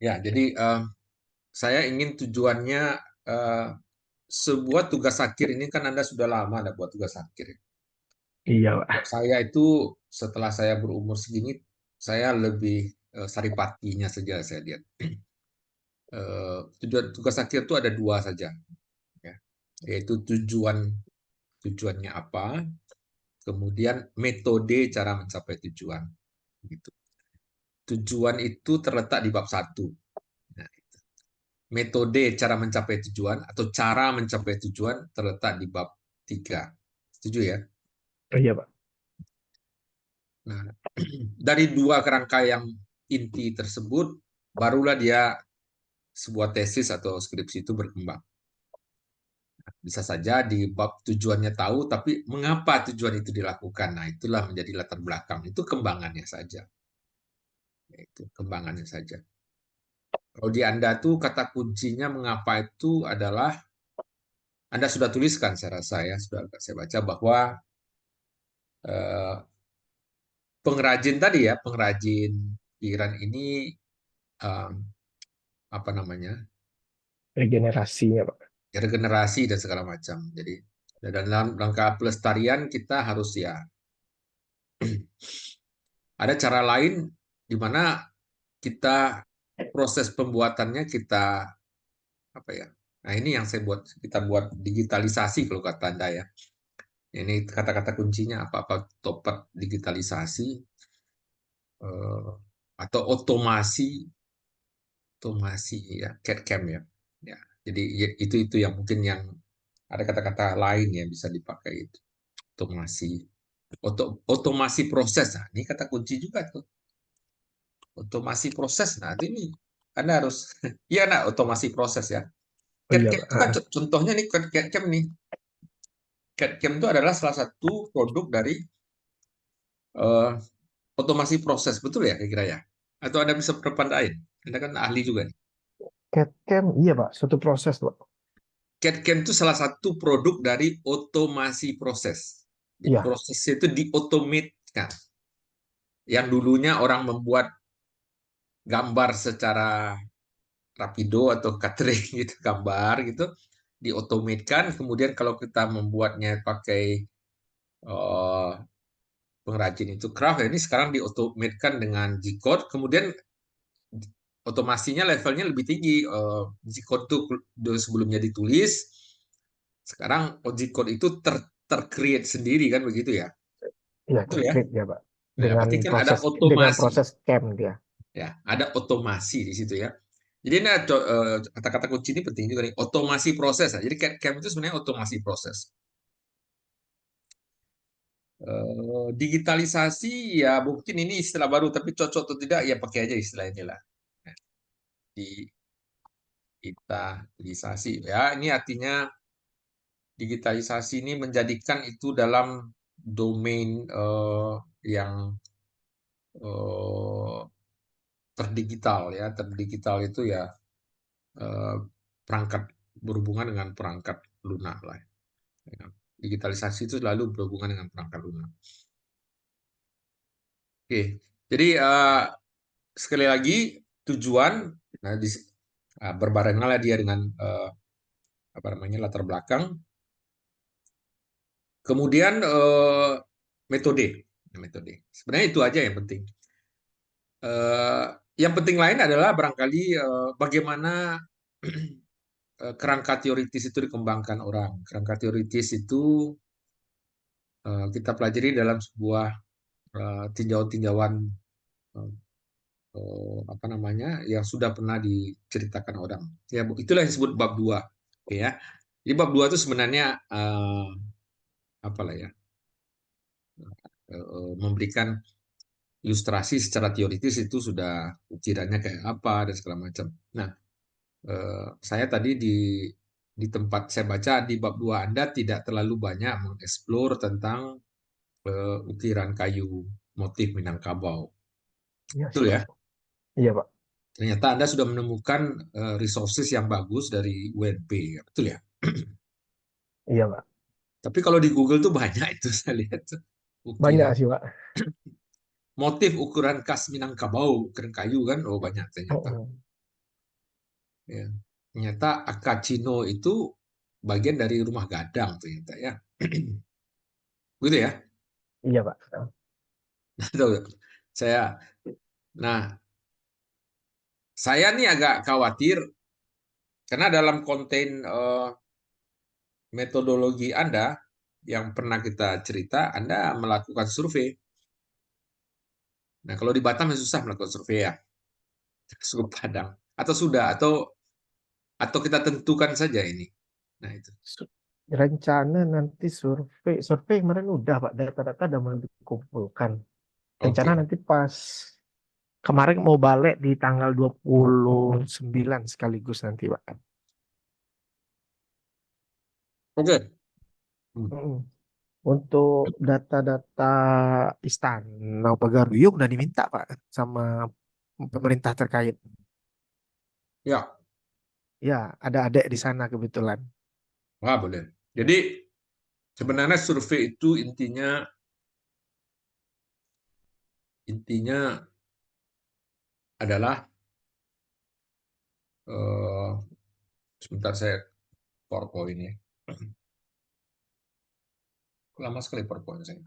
Ya, jadi saya ingin tujuannya eh, sebuah tugas akhir ini kan Anda sudah lama ada buat tugas akhir. Iya, Buat Pak. saya itu setelah saya berumur segini, saya lebih saripatinya saja saya lihat. Tujuan tugas akhir itu ada dua saja, ya. Yaitu tujuannya apa, kemudian metode cara mencapai tujuan. Gitu. Tujuan itu terletak di bab satu. Nah, metode cara mencapai tujuan atau cara mencapai tujuan terletak di bab 3. Setuju ya? Oh, iya, Pak. Nah, dari dua kerangka yang inti tersebut, barulah dia sebuah tesis atau skripsi itu berkembang. Bisa saja di bab tujuannya tahu, tapi mengapa tujuan itu dilakukan? Nah, itulah menjadi latar belakang. Itu kembangannya saja. Itu kembangannya saja. Kalau di Anda tuh kata kuncinya mengapa itu adalah Anda sudah tuliskan, saya rasa ya, sudah saya baca bahwa eh, pengrajin tadi ya, pengrajin Iran ini eh, apa namanya, Regenerasinya, Pak. regenerasi dan segala macam. Jadi dalam rangka pelestarian kita harus ya ada cara lain di mana kita proses pembuatannya kita apa ya? Nah ini yang kita buat digitalisasi kalau kata Anda ya. Ini kata-kata kuncinya apa-apa topat digitalisasi eh, atau otomasi ya CAD/CAM ya. Ya. Jadi itu yang mungkin yang ada kata-kata lain yang bisa dipakai itu otomasi. Otomasi proses. Nah, ini kata kunci juga tuh. Otomasi proses. Nah, ini Anda harus iya nah otomasi proses ya. Oh, iya, CAD/CAM Pak. itu kan contohnya nih CAD/CAM nih. CAD/CAM itu adalah salah satu produk dari eh, otomasi proses, betul ya kira-kira ya? Atau Anda bisa berpandai? Anda kan ahli juga nih. CAD-CAM, iya, Pak. Suatu proses, Pak. CAD/CAM itu salah satu produk dari otomasi proses. Jadi Iya, prosesnya itu diotomatekan. Yang dulunya orang membuat gambar secara rapido atau catering gitu, gambar gitu, diotomatekan. Kemudian kalau kita membuatnya pakai eh, pengrajin itu craft, ini sekarang diotomatekan dengan G-code. Kemudian otomasinya levelnya lebih tinggi. G-code itu sebelumnya ditulis, sekarang G-code itu ter-create sendiri kan begitu ya. iya, Betul ya. terkait ya, Pak. Nah, Dengan berarti kan ada proses dengan otomasi proses CAM dia. ya, ada otomasi di situ ya. Jadi ini kata-kata kunci ini penting juga nih, otomasi proses. Nah, jadi CAM itu sebenarnya otomasi proses. Digitalisasi ya mungkin ini istilah baru, tapi cocok atau tidak ya pakai aja istilah inilah. Nah, digitalisasi ya ini artinya digitalisasi ini menjadikan itu dalam domain yang eh, terdigital ya. Terdigital itu ya eh, perangkat berhubungan dengan perangkat lunak lah. Ya. Digitalisasi itu selalu berhubungan dengan perangkat lunak. Oke, jadi sekali lagi tujuan, nah, berbarengan dia dengan apa namanya latar belakang, kemudian metode. Nah, metode. Sebenarnya itu aja yang penting. Eh, yang penting lain adalah barangkali bagaimana kerangka teoritis itu dikembangkan orang. Kerangka teoritis itu kita pelajari dalam sebuah tinjauan-tinjauan eh, apa namanya yang sudah pernah diceritakan orang. Ya, itulah yang disebut bab 2. Oke ya. Jadi bab 2 itu sebenarnya apalah ya? Memberikan ilustrasi secara teoritis itu sudah ukirannya kayak apa dan segala macam. Nah, saya tadi di tempat saya baca di bab 2 Anda tidak terlalu banyak mengeksplor tentang ukiran kayu motif Minangkabau. Iya sih, Betul Pak. ya? Iya, Pak. Ternyata Anda sudah menemukan resources yang bagus dari UNP, ya, betul ya? Iya, Pak. Tapi kalau di Google tuh banyak itu saya lihat tuh. Banyak Ukiran sih, Pak. motif ukuran khas Minangkabau, ukiran kayu kan, oh banyak ternyata. Ya. Ternyata Akacino itu bagian dari rumah gadang ternyata ya. Gitu ya. Iya, Pak. Tahu. Saya, nah, saya nih agak khawatir karena dalam konten metodologi Anda yang pernah kita cerita, Anda melakukan survei. Nah, kalau di Batam susah melakukan survei ya, cukup Padang. Atau sudah, atau kita tentukan saja ini. Nah, itu. Su- Rencana nanti survei, survei kemarin udah Pak, data-data udah mulai dikumpulkan. Rencana Oke. nanti pas kemarin mau balik di tanggal 29 sekaligus nanti Pak. Oke. Hmm. Mm. Untuk data-data Istana Pagaruyung udah diminta Pak sama pemerintah terkait. Ya, Ya, ada adik di sana kebetulan. wah boleh. Jadi sebenarnya survei itu intinya adalah eh, sebentar saya PowerPoint ya. Lama sekali PowerPoint saya.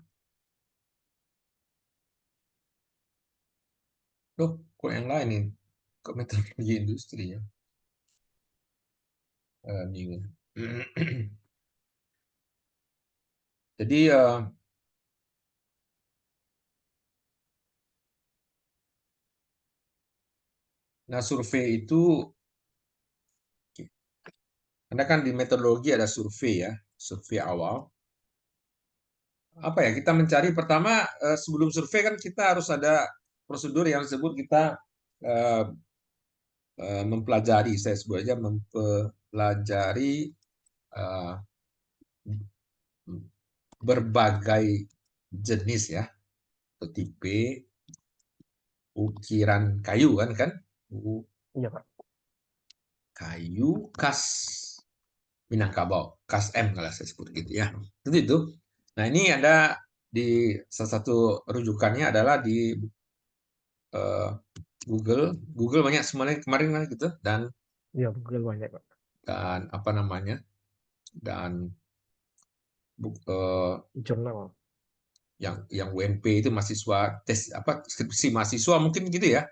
Loh, kok yang lain nih? Kok metodologi industri ya? Bingung. Jadi, nah survei itu, Anda kan di metodologi ada survei ya, survei awal. Apa ya, kita mencari pertama, sebelum survei kan kita harus ada prosedur yang disebut kita eh, mempelajari, saya sebut aja mempelajari eh, berbagai jenis ya, atau tipe ukiran kayu kan, Iya Pak. kayu khas Minangkabau, khas M kalau saya sebut gitu ya. Itu. Nah ini ada di salah satu rujukannya adalah di eh, Google. Google banyak semuanya kemarin kan gitu Iya, Google banyak Pak. dan apa namanya dan Jurnal. yang WNP itu mahasiswa tes apa skripsi mahasiswa mungkin gitu ya.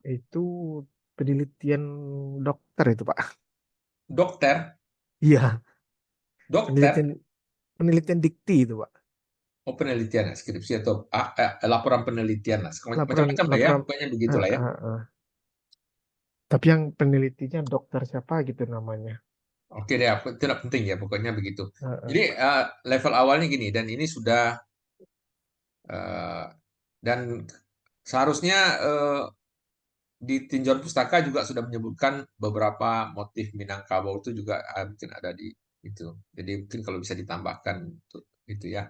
Itu penelitian dokter itu Pak. Dokter, Iya, dokter, penelitian penelitian dikti itu Pak. oh penelitian ya, skripsi atau laporan penelitian lah. Laporan Macam-macam lah ya, laporan pokoknya eh, begitulah ya. eh, eh. Tapi yang penelitinya dokter siapa gitu namanya. Oke deh, tidak penting ya, pokoknya begitu. Jadi Eh. level awalnya gini, dan ini sudah eh, dan seharusnya di tinjauan pustaka juga sudah menyebutkan beberapa motif Minangkabau itu juga mungkin ada di itu. Jadi mungkin kalau bisa ditambahkan untuk itu ya.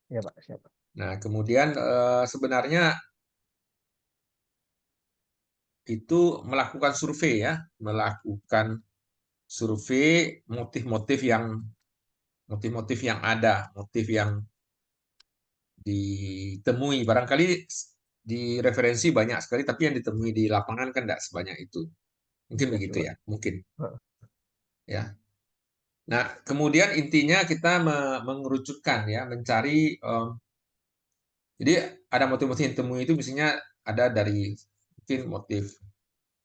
Ya Pak, siapa? Nah, kemudian sebenarnya itu melakukan survei ya, melakukan survei motif-motif yang ada, motif yang ditemui. Barangkali di referensi banyak sekali, tapi yang ditemui di lapangan kan tidak sebanyak itu. Mungkin Iya sih begitu Pak. ya, mungkin Eh, ya. Nah, kemudian intinya kita mengerucutkan ya, mencari. Jadi ada motif-motif yang ditemui itu misalnya ada dari mungkin motif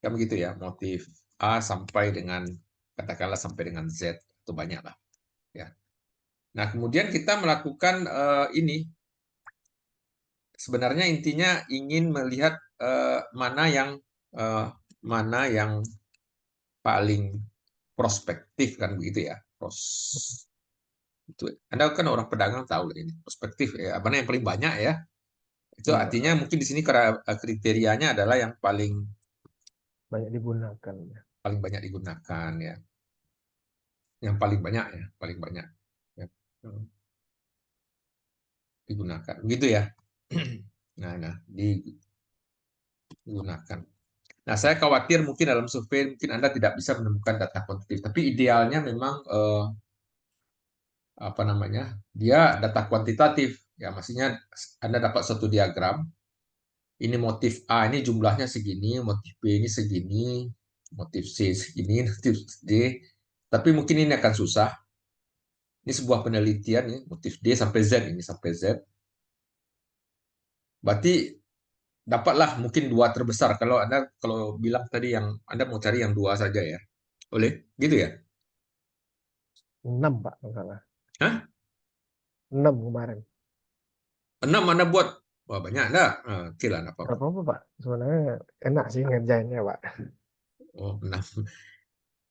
kan begitu ya, motif A sampai dengan katakanlah sampai dengan Z itu banyak lah ya. Nah, kemudian kita melakukan ini sebenarnya intinya ingin melihat eh, mana yang paling prospektif kan begitu ya. Itu. Anda kan orang pedagang tahu ini prospektif ya, mana yang paling banyak ya. Itu Iya Pak. artinya mungkin di sini kriterianya adalah yang paling Banyak digunakan ya. paling banyak digunakan ya. Yang paling banyak ya, paling banyak ya, digunakan. Begitu ya. Nah, digunakan. Nah, saya khawatir mungkin dalam survei mungkin Anda tidak bisa menemukan data kuantitatif, tapi idealnya memang apa namanya? Dia data kuantitatif. Ya, maksudnya Anda dapat satu diagram, ini motif A ini jumlahnya segini, motif B ini segini. motif C segini, motif D. Tapi mungkin ini akan susah. Ini sebuah penelitian ya, motif D sampai Z ini sampai Z. Berarti dapatlah mungkin dua terbesar. Kalau Anda kalau bilang tadi yang Anda mau cari yang dua saja ya. Boleh? Gitu ya? 6 Pak, kalau nggak salah. Hah? 6 kemarin. 6 Anda buat? Wah, banyak enggak? Oke lah, enggak Nggak apa-apa. apa-apa Pak, sebenarnya enak sih ngerjainnya Pak. Oh, 6.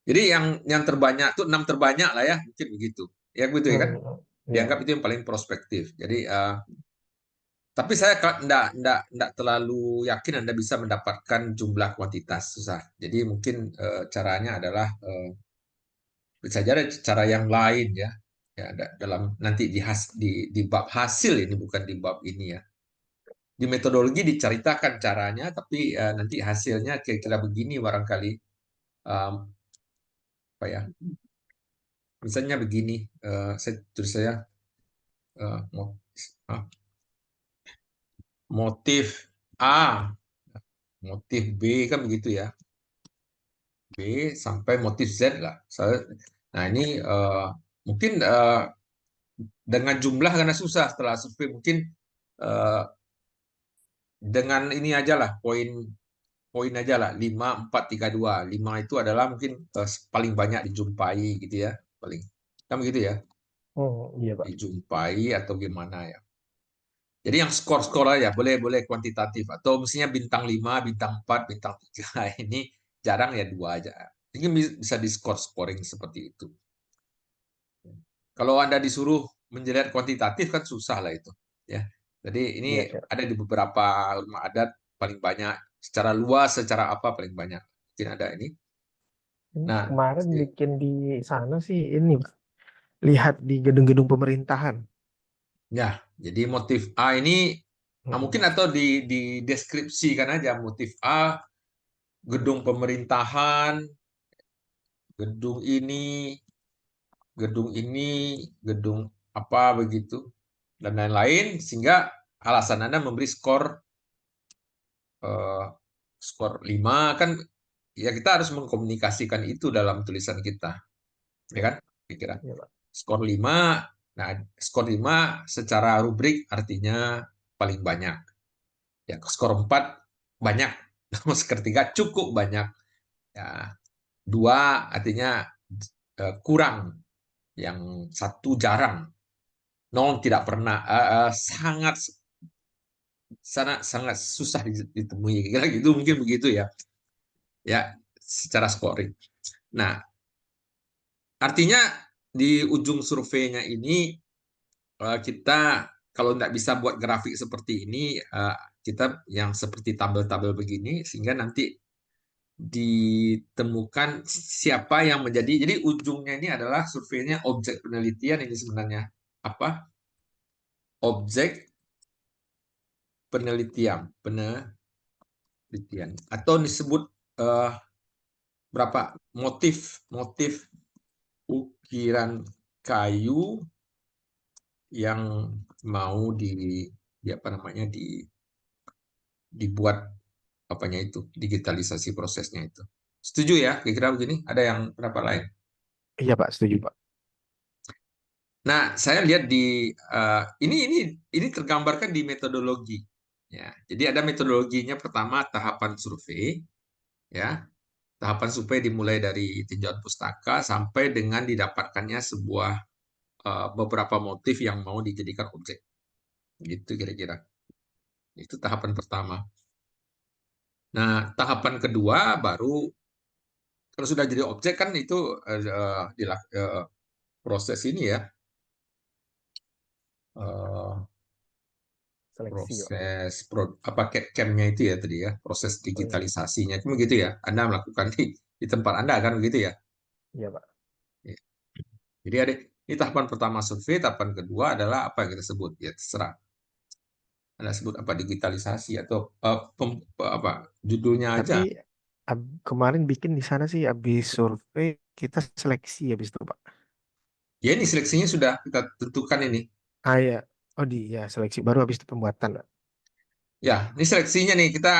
Jadi yang terbanyak tuh 6 terbanyak lah ya, mungkin begitu. Ya begitu ya kan? Hmm, Dianggap ya, itu yang paling prospektif. Jadi tapi saya enggak terlalu yakin Anda bisa mendapatkan jumlah kuantitas, susah. Jadi mungkin caranya adalah bisa jadi cara yang lain ya. Ya, dalam nanti di bab hasil ini bukan di bab ini ya. Di metodologi diceritakan caranya, tapi nanti hasilnya kira-kira begini barangkali. Um, apa ya? Misalnya begini, saya tulis saya eh, mo- ah, motif A, motif B kan begitu ya. B sampai motif Z lah. Nah ini mungkin dengan jumlah karena susah setelah survei mungkin eh, dengan ini aja lah poin poin aja lah 5 4 3 2 5 itu adalah mungkin paling banyak dijumpai gitu ya paling kan begitu ya iya Pak. dijumpai atau gimana ya. Jadi yang skor-skor aja, boleh boleh kuantitatif atau mestinya bintang 5 bintang 4 bintang 3 ini jarang ya dua aja. Ini bisa di scoring seperti itu. Kalau Anda disuruh menjelaskan kuantitatif kan susah lah itu, ya. Jadi ini Iya, iya. ada di beberapa rumah adat paling banyak secara luas, secara apa paling banyak. Mungkin ada ini. Ini Nah, kemarin bikin di sana sih ini Pak. Lihat di gedung-gedung pemerintahan. ya, jadi motif A ini mungkin Hmm. atau dideskripsikan aja motif A gedung pemerintahan, gedung ini, gedung ini, gedung apa begitu dan lain-lain sehingga alasan Anda memberi eh, skor 5 kan ya kita harus mengkomunikasikan itu dalam tulisan kita, ya kan? Kira-kira Iya Pak. skor 5. Nah, skor 5 secara rubrik artinya paling banyak. Ya, skor 4 banyak. Skor 3 cukup banyak. Ya, 2 artinya kurang, yang satu jarang, nol tidak pernah, sangat sangat sangat susah ditemui. Kira gitu mungkin begitu ya. Ya, secara scoring. Nah, artinya di ujung surveinya ini kita kalau nggak bisa buat grafik seperti ini, kita yang seperti tabel-tabel begini sehingga nanti ditemukan siapa yang menjadi. Jadi ujungnya ini adalah surveinya objek penelitian ini sebenarnya apa? Objek penelitian atau disebut eh, berapa motif motif ukiran kayu yang mau di apa namanya dibuat apanya itu digitalisasi prosesnya itu. Setuju ya? Kira-kira begini. Ada yang pendapat lain? Iya Pak, setuju Pak. Nah, saya lihat ini tergambarkan di metodologi. Ya, jadi ada metodologinya. Pertama tahapan survei, ya. Tahapan survei dimulai dari tinjauan pustaka sampai dengan didapatkannya sebuah beberapa motif yang mau dijadikan objek. Gitu kira-kira. Itu tahapan pertama. Nah, tahapan kedua baru kalau sudah jadi objek kan itu proses ini ya, eh, Seleksi Pak. apa CAD-nya itu ya tadi ya, proses Oh iya. digitalisasinya itu begitu ya. Anda melakukan di tempat Anda kan begitu ya. Iya Pak. Ya. Jadi ada ini tahapan pertama survei, tahapan kedua adalah apa yang kita sebut ya terserah. Anda sebut apa digitalisasi atau apa judulnya Tapi aja. kemarin bikin di sana sih habis survei kita seleksi habis itu Pak. Ya ini seleksinya sudah kita tentukan ini. Ah ya. Oh di ya seleksi baru habis itu pembuatan Pak. Ya, ini seleksinya nih kita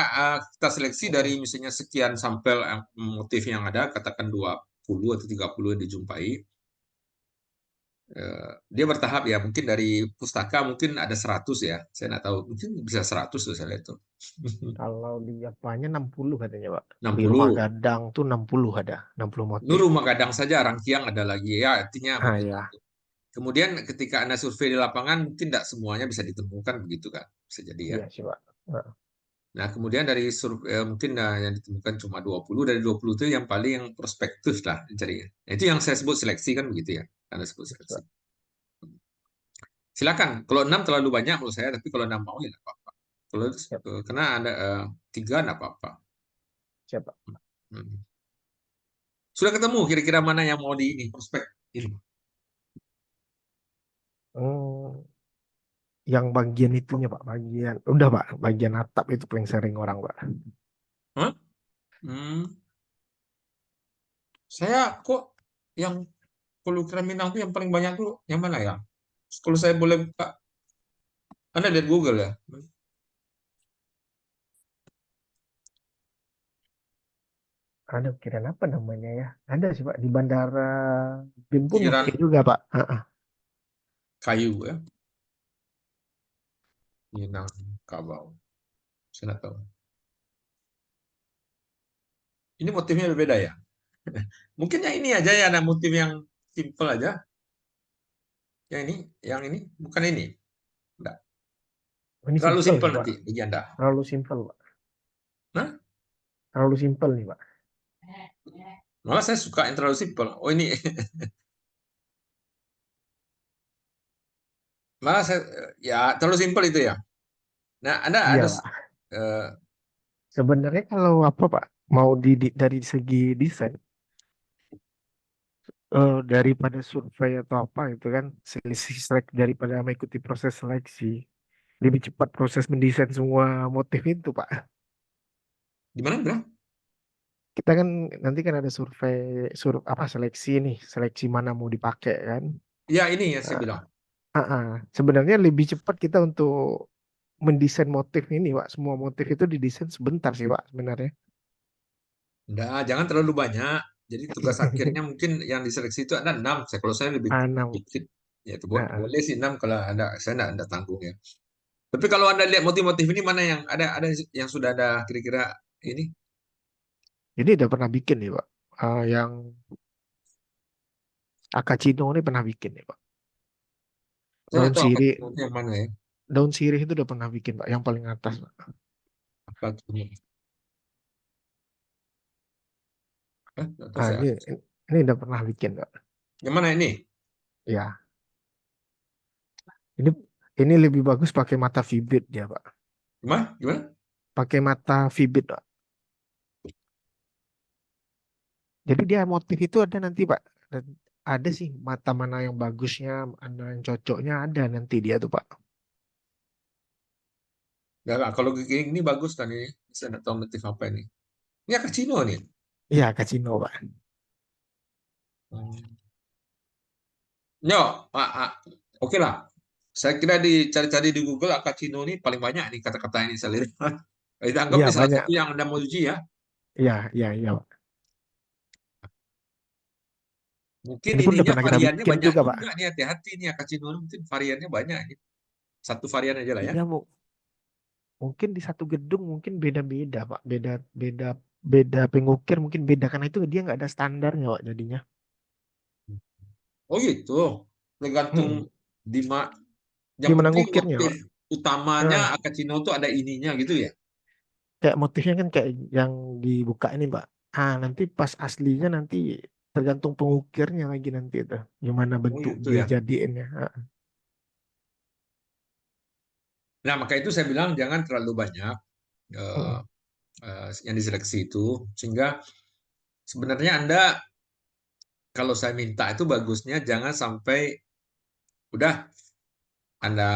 seleksi dari Mm. misalnya sekian sampel motif yang ada, katakan 20 atau 30 yang dijumpai. Dia bertahap ya, mungkin dari pustaka mungkin ada 100 ya. Saya nggak tahu, mungkin bisa 100 tuh saya lihat tuh. Kalau di Japanya 60 katanya, Pak. Di Rumah 60. Gadang tuh 60 ada, 60 Ini motif. rumah gadang saja, Rangkiang ada lagi ya, artinya Ah begitu. ya, Kemudian ketika Anda survei di lapangan, mungkin tidak semuanya bisa ditemukan begitu kan, bisa jadi ya. iya sih, Pak. Nah, Nah, kemudian dari survei mungkin yang ditemukan cuma 20, dari 20 itu yang paling yang prospektif lah mencarinya. Nah, itu yang saya sebut seleksi kan begitu ya, Anda sebut iya sih, seleksi. Pak. Silakan, kalau 6 terlalu banyak menurut saya, tapi kalau 6 mau ya nggak apa-apa. Kalau Siap, karena ada 3 nggak apa-apa. siap, Pak. Hmm. Sudah ketemu kira-kira mana yang mau di ini prospek ini? Hmm, yang bagian itunya, Pak. Udah, Pak. Bagian atap itu paling sering orang, Pak. Hah? Hmm, saya kok yang kalau kriminal itu yang paling banyak tuh yang mana ya? Kalau saya boleh buka, Anda lihat Google ya. Ada kira apa namanya ya? Ada sih, Pak. Di Bandara BIM pun oke Pikiran juga, Pak. Ah. kayu ya, Minang Kabau. Saya nggak tahu. Ini motifnya berbeda ya. Mungkin yang ini aja ya, ada motif yang simple aja. Yang ini, bukan ini. Enggak. Ini Terlalu simple simple sih, Pak. nanti bagi Anda. Terlalu simple, Pak. Nah, Terlalu simple nih, Pak. malah saya suka yang terlalu simple. Oh ini, malah saya, ya terlalu simple itu ya. Nah, Anda Iya, ada Pak. eh, Sebenarnya kalau apa, Pak? Mau dari segi desain, daripada survei atau apa itu kan selisih selek daripada mengikuti proses seleksi, lebih cepat proses mendesain semua motif itu, Pak. di mana bilang? Kita kan nanti kan ada apa seleksi nih, seleksi mana mau dipakai kan. Ya ini yang saya Nah, bilang. sebenarnya lebih cepat kita untuk mendesain motif ini, Pak. Semua motif itu didesain sebentar sih, Pak, sebenarnya. Enggak, jangan terlalu banyak. Jadi tugas akhirnya mungkin yang diseleksi itu ada 6. Kalau saya lebih Enam. dikit. Ya, itu Nah, boleh sih 6 kalau ada, saya enggak tanggung ya. Tapi kalau Anda lihat motif-motif ini mana yang ada yang sudah ada kira-kira ini? ini udah pernah bikin nih, Pak. Yang Akacino ini pernah bikin nih, Pak. Saya nggak Daun tahu apa sirih, itu yang mana ya. daun sirih itu udah pernah bikin, Pak. Yang paling atas, Pak. Apa itu? Nggak tahu Ah, saya. ini udah pernah bikin, Pak. Yang mana ini? Ya, ini ini lebih bagus pakai mata Vibit dia, Pak. Gimana? Gimana? Pakai mata Vibit, Pak. Jadi dia motif itu ada nanti, Pak. Dan ada sih mata mana yang bagusnya, mana yang cocoknya ada nanti dia tuh, Pak. Nggak, kalau ini bagus kan ini. Saya nggak tahu motif apa ini. Ini Akacino nih. Iya, Kacino, Pak. Hmm. Yo, oke lah. Saya kira dicari-cari di Google Akacino ini paling banyak nih kata-kata ini saya lihat. Kita anggap Iya, ini salah banyak. satu yang Anda mau uji ya. Iya, iya, iya, Pak. Mungkin Ini pun udah ininya pernah kita variannya bikin banyak juga, Pak. juga nih, hati-hati nih Akacino ini mungkin variannya banyak ini. Satu varian aja lah ya. Iya, mungkin di satu gedung mungkin beda-beda, Pak. Beda beda beda pengukir mungkin beda karena itu dia nggak ada standarnya, Pak, jadinya. Oh gitu. Tergantung Mm-mm. di yang Gimana penting ngukirnya, motif Pak? utamanya Ah, Akacino tuh ada ininya gitu ya. kayak motifnya kan kayak yang dibuka ini, Pak. Nanti pas aslinya nanti tergantung pengukirnya lagi nanti itu. Gimana Oh bentuk gitu dia ya. jadiinnya. Nah, maka itu saya bilang jangan terlalu banyak eh, Mm-mm. yang diseleksi itu, sehingga sebenarnya Anda kalau saya minta itu bagusnya jangan sampai udah Anda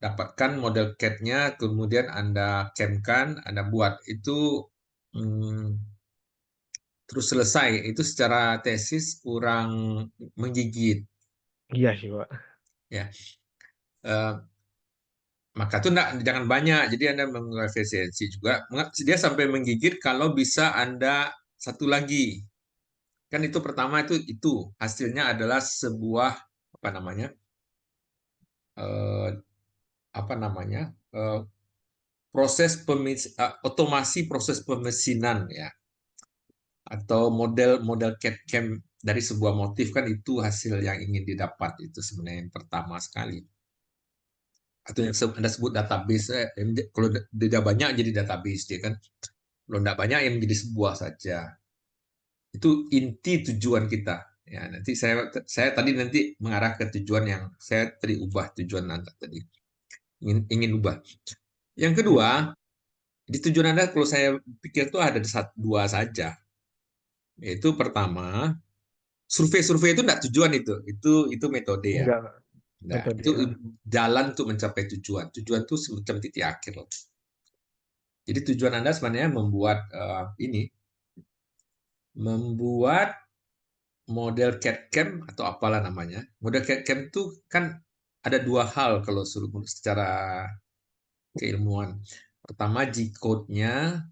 dapatkan model CAD-nya, kemudian Anda camkan, Anda buat itu hmm, terus selesai. Itu secara tesis kurang menggigit. Iya sih, Pak. Ya. Eh, Maka itu jangan banyak. Jadi Anda mengurangi efisiensi juga. Dia sampai menggigit kalau bisa Anda satu lagi. Kan itu pertama itu hasilnya adalah sebuah apa namanya? eh, apa namanya? eh, otomasi proses pemesinan ya, atau model-model CAD/CAM dari sebuah motif, kan itu hasil yang ingin didapat, itu sebenarnya yang pertama sekali. Atau yang Anda sebut database, kalau tidak banyak jadi database dia kan, kalau tidak banyak yang menjadi sebuah saja. Itu inti tujuan kita. Ya, nanti saya tadi nanti mengarah ke tujuan yang saya tadi ubah, tujuan Anda tadi ingin ubah. Yang Ya, kedua, di tujuan Anda kalau saya pikir itu ada dua saja. Yaitu pertama, survei-survei itu tidak tujuan, itu metode ya. enggak Nah, metode. itu jalan untuk mencapai tujuan. Tujuan itu semacam titik akhir. Jadi tujuan Anda sebenarnya membuat model CAD/CAM atau apalah namanya. Model CAD/CAM itu kan ada dua hal kalau secara keilmuan. Pertama G-code-nya,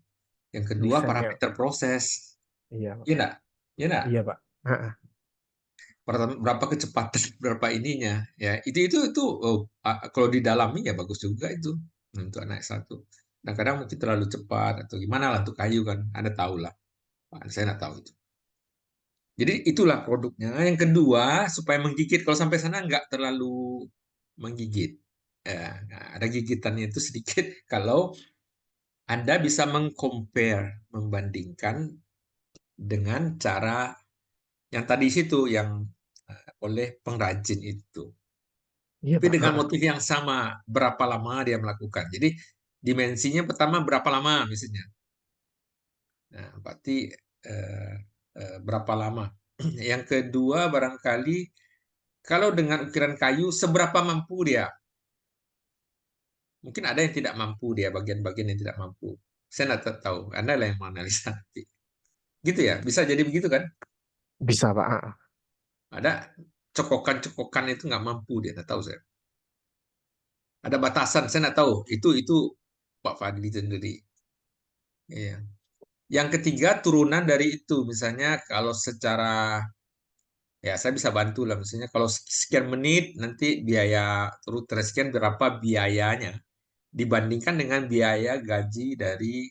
yang kedua Desainnya. parameter proses. Iya, Pak. Iya enggak? Iya enggak? Iya, Pak. Heeh. Berapa kecepatan, berapa ininya. Ya, itu kalau didalami ya bagus juga itu untuk anak satu. Nah, kadang mungkin terlalu cepat atau gimana lah untuk kayu kan. Anda tahu lah. Saya nggak tahu itu. Jadi itulah produknya. Yang kedua, supaya menggigit. Kalau sampai sana nggak terlalu menggigit. Nah, ada gigitannya itu sedikit kalau Anda bisa membandingkan dengan cara yang tadi situ, yang oleh pengrajin itu. Iya, Tapi Pak. dengan Heeh. motif yang sama, berapa lama dia melakukan. Jadi dimensinya pertama berapa lama misalnya. Nah, berarti eh, berapa lama. Yang kedua barangkali kalau dengan ukiran kayu seberapa mampu dia. Mungkin ada yang tidak mampu dia, bagian-bagian yang tidak mampu. Saya tidak tahu. Anda lah yang menganalisa nanti. Gitu ya, bisa jadi begitu kan? Bisa, Pak. Heeh. Ada cokokan-cokokan itu nggak mampu dia, tidak tahu saya. Ada batasan, saya nggak tahu. Itu Pak Fadli sendiri. Iya. Yang ketiga turunan dari itu, misalnya kalau secara ya saya bisa bantu lah, misalnya kalau sekian menit nanti biaya terus sekian berapa biayanya dibandingkan dengan biaya gaji dari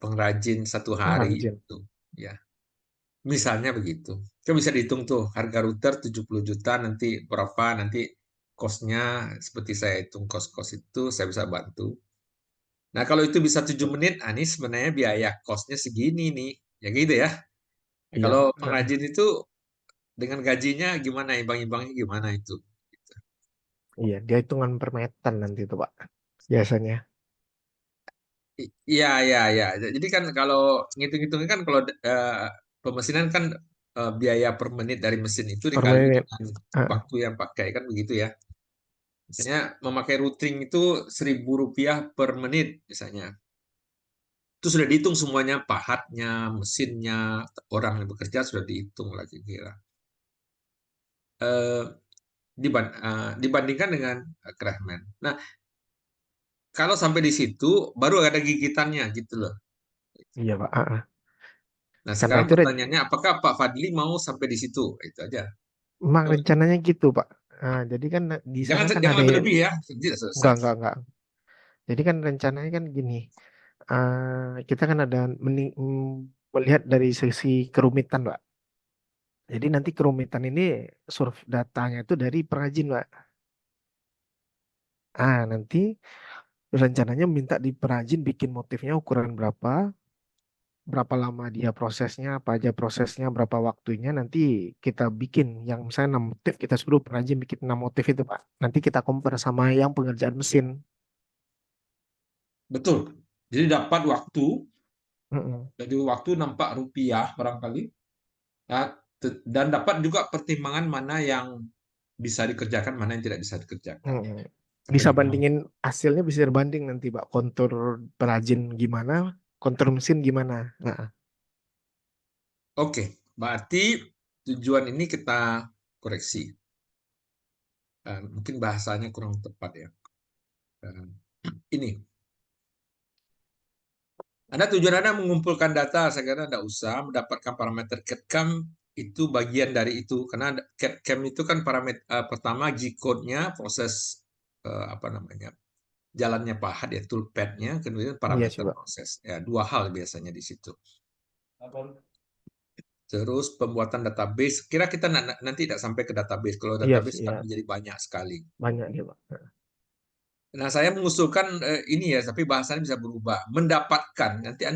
pengrajin satu hari Pengrajin. itu, ya misalnya begitu. Kan bisa dihitung tuh harga router 70 juta nanti berapa nanti kosnya, seperti saya hitung kos-kos itu saya bisa bantu. Nah kalau itu bisa 7 menit, ini sebenarnya biaya kosnya segini nih, ya gitu ya. Iya, Kalau Pak. Heeh. pengrajin itu dengan gajinya gimana, imbang-imbangnya gimana itu? Iya, dia hitungan per meter nanti itu, Pak. Biasanya. Iya, iya, iya. Jadi kan kalau ngitung-hitungnya kan kalau pemesinan kan biaya per menit dari mesin itu Per dikali menit. dengan Heeh. waktu yang pakai kan begitu ya. Misalnya memakai routing itu Rp1.000 per menit misalnya. Itu sudah dihitung semuanya, pahatnya, mesinnya, orang yang bekerja sudah dihitung lagi kira. Eh, dibandingkan dengan Craftsman. Nah, kalau sampai di situ baru ada gigitannya gitu loh. Iya, Pak. Heeh. Nah, Karena sekarang itu pertanyaannya apakah Pak Fadli mau sampai di situ? Itu aja. memang Kalau rencananya gitu, Pak. Nah, jadi kan di jangan sana kan jangan ada lebih-lebih ya, tidak selesai. enggak. Jadi kan rencananya kan gini. Kita kan ada melihat dari sisi kerumitan, Pak. Jadi nanti kerumitan ini survei datanya itu dari perajin, Pak. Nanti rencananya minta di perajin bikin motifnya ukuran berapa, berapa lama dia prosesnya, apa aja prosesnya, berapa waktunya. Nanti kita bikin yang misalnya 6 motif, kita suruh perajin bikin 6 motif itu, Pak. Nanti kita compare sama yang pengerjaan mesin. Betul. Jadi dapat waktu, Mm-mm. jadi waktu nampak rupiah barangkali, ya, dan dapat juga pertimbangan mana yang bisa dikerjakan, mana yang tidak bisa dikerjakan. Mm-mm. Sampai Bisa di mana? bandingin hasilnya, bisa berbanding nanti, Pak. Kontur perajin gimana, kontur mesin gimana. Nah, Oke, berarti tujuan ini kita koreksi. Mungkin bahasanya kurang tepat ya. Eh, ini, Anda tujuan Anda mengumpulkan data, saya kira tidak usah mendapatkan parameter CAD-CAM itu bagian dari itu, karena CAD-CAM itu kan parameter pertama G-code-nya, proses apa namanya, jalannya pahat ya toolpad-nya, kemudian Iya sih parameter Pak. proses. Ya, dua hal biasanya di situ. Terus pembuatan database, kira kita nanti tidak sampai ke database. Kalau Iya sih database ya, kan menjadi banyak sekali. banyak dia Pak. Nah, saya mengusulkan ini ya, tapi bahasanya bisa berubah. Mendapatkan, nanti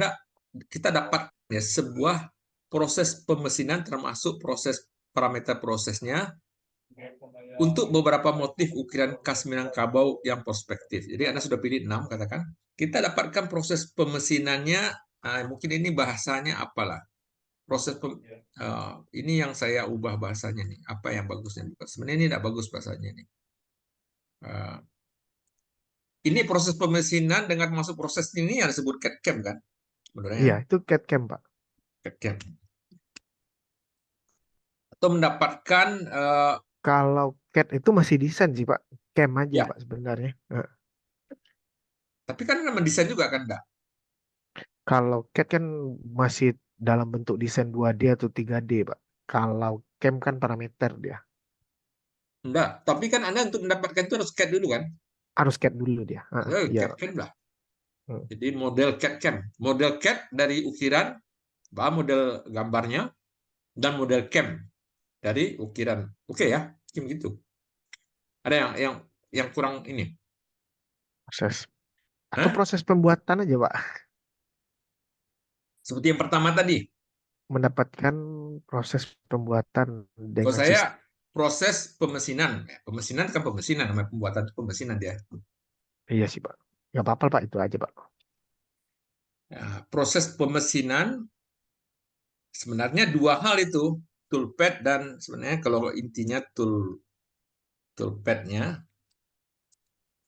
kita dapat ya sebuah proses pemesinan termasuk proses parameter prosesnya untuk beberapa motif ukiran khas Minangkabau yang prospektif. Jadi Anda sudah pilih 6 katakan. Kita dapatkan proses pemesinannya, mungkin ini bahasanya apalah. Ini yang saya ubah bahasanya nih. Apa yang bagusnya? Sebenarnya ini tidak bagus bahasanya nih. Uh, ini proses pemesinan dengan masuk proses ini yang disebut CAD-CAM kan? Sebenarnya Iya, itu CAD-CAM Pak. CAD-CAM. Atau mendapatkan Kalau CAD itu masih desain sih Pak. CAM aja ya, Pak sebenarnya. tapi kan mendesain juga kan enggak? Kalau CAD kan masih dalam bentuk desain 2D atau 3D Pak. Kalau CAM kan parameter dia. Enggak, tapi kan Anda untuk mendapatkan itu harus CAD dulu kan? Harus CAD dulu dia. Iya Pak. CAD-CAM lah. Hmm. Jadi model CAD-CAM. Model CAD dari ukiran, bahan model gambarnya, dan model CAM dari ukiran. Oke ya, mungkin gitu. Ada yang kurang ini. Proses. Atau Hah? proses pembuatan aja Pak. Seperti yang pertama tadi. Mendapatkan proses pembuatan Kalau dengan saya sistem. proses pemesinan, pemesinan kan pemesinan, namanya pembuatan itu pemesinan dia. Iya sih Pak. Nggak apa-apa Pak, itu aja Pak. Nah, proses pemesinan sebenarnya dua hal itu, toolpad dan sebenarnya kalau intinya toolpadnya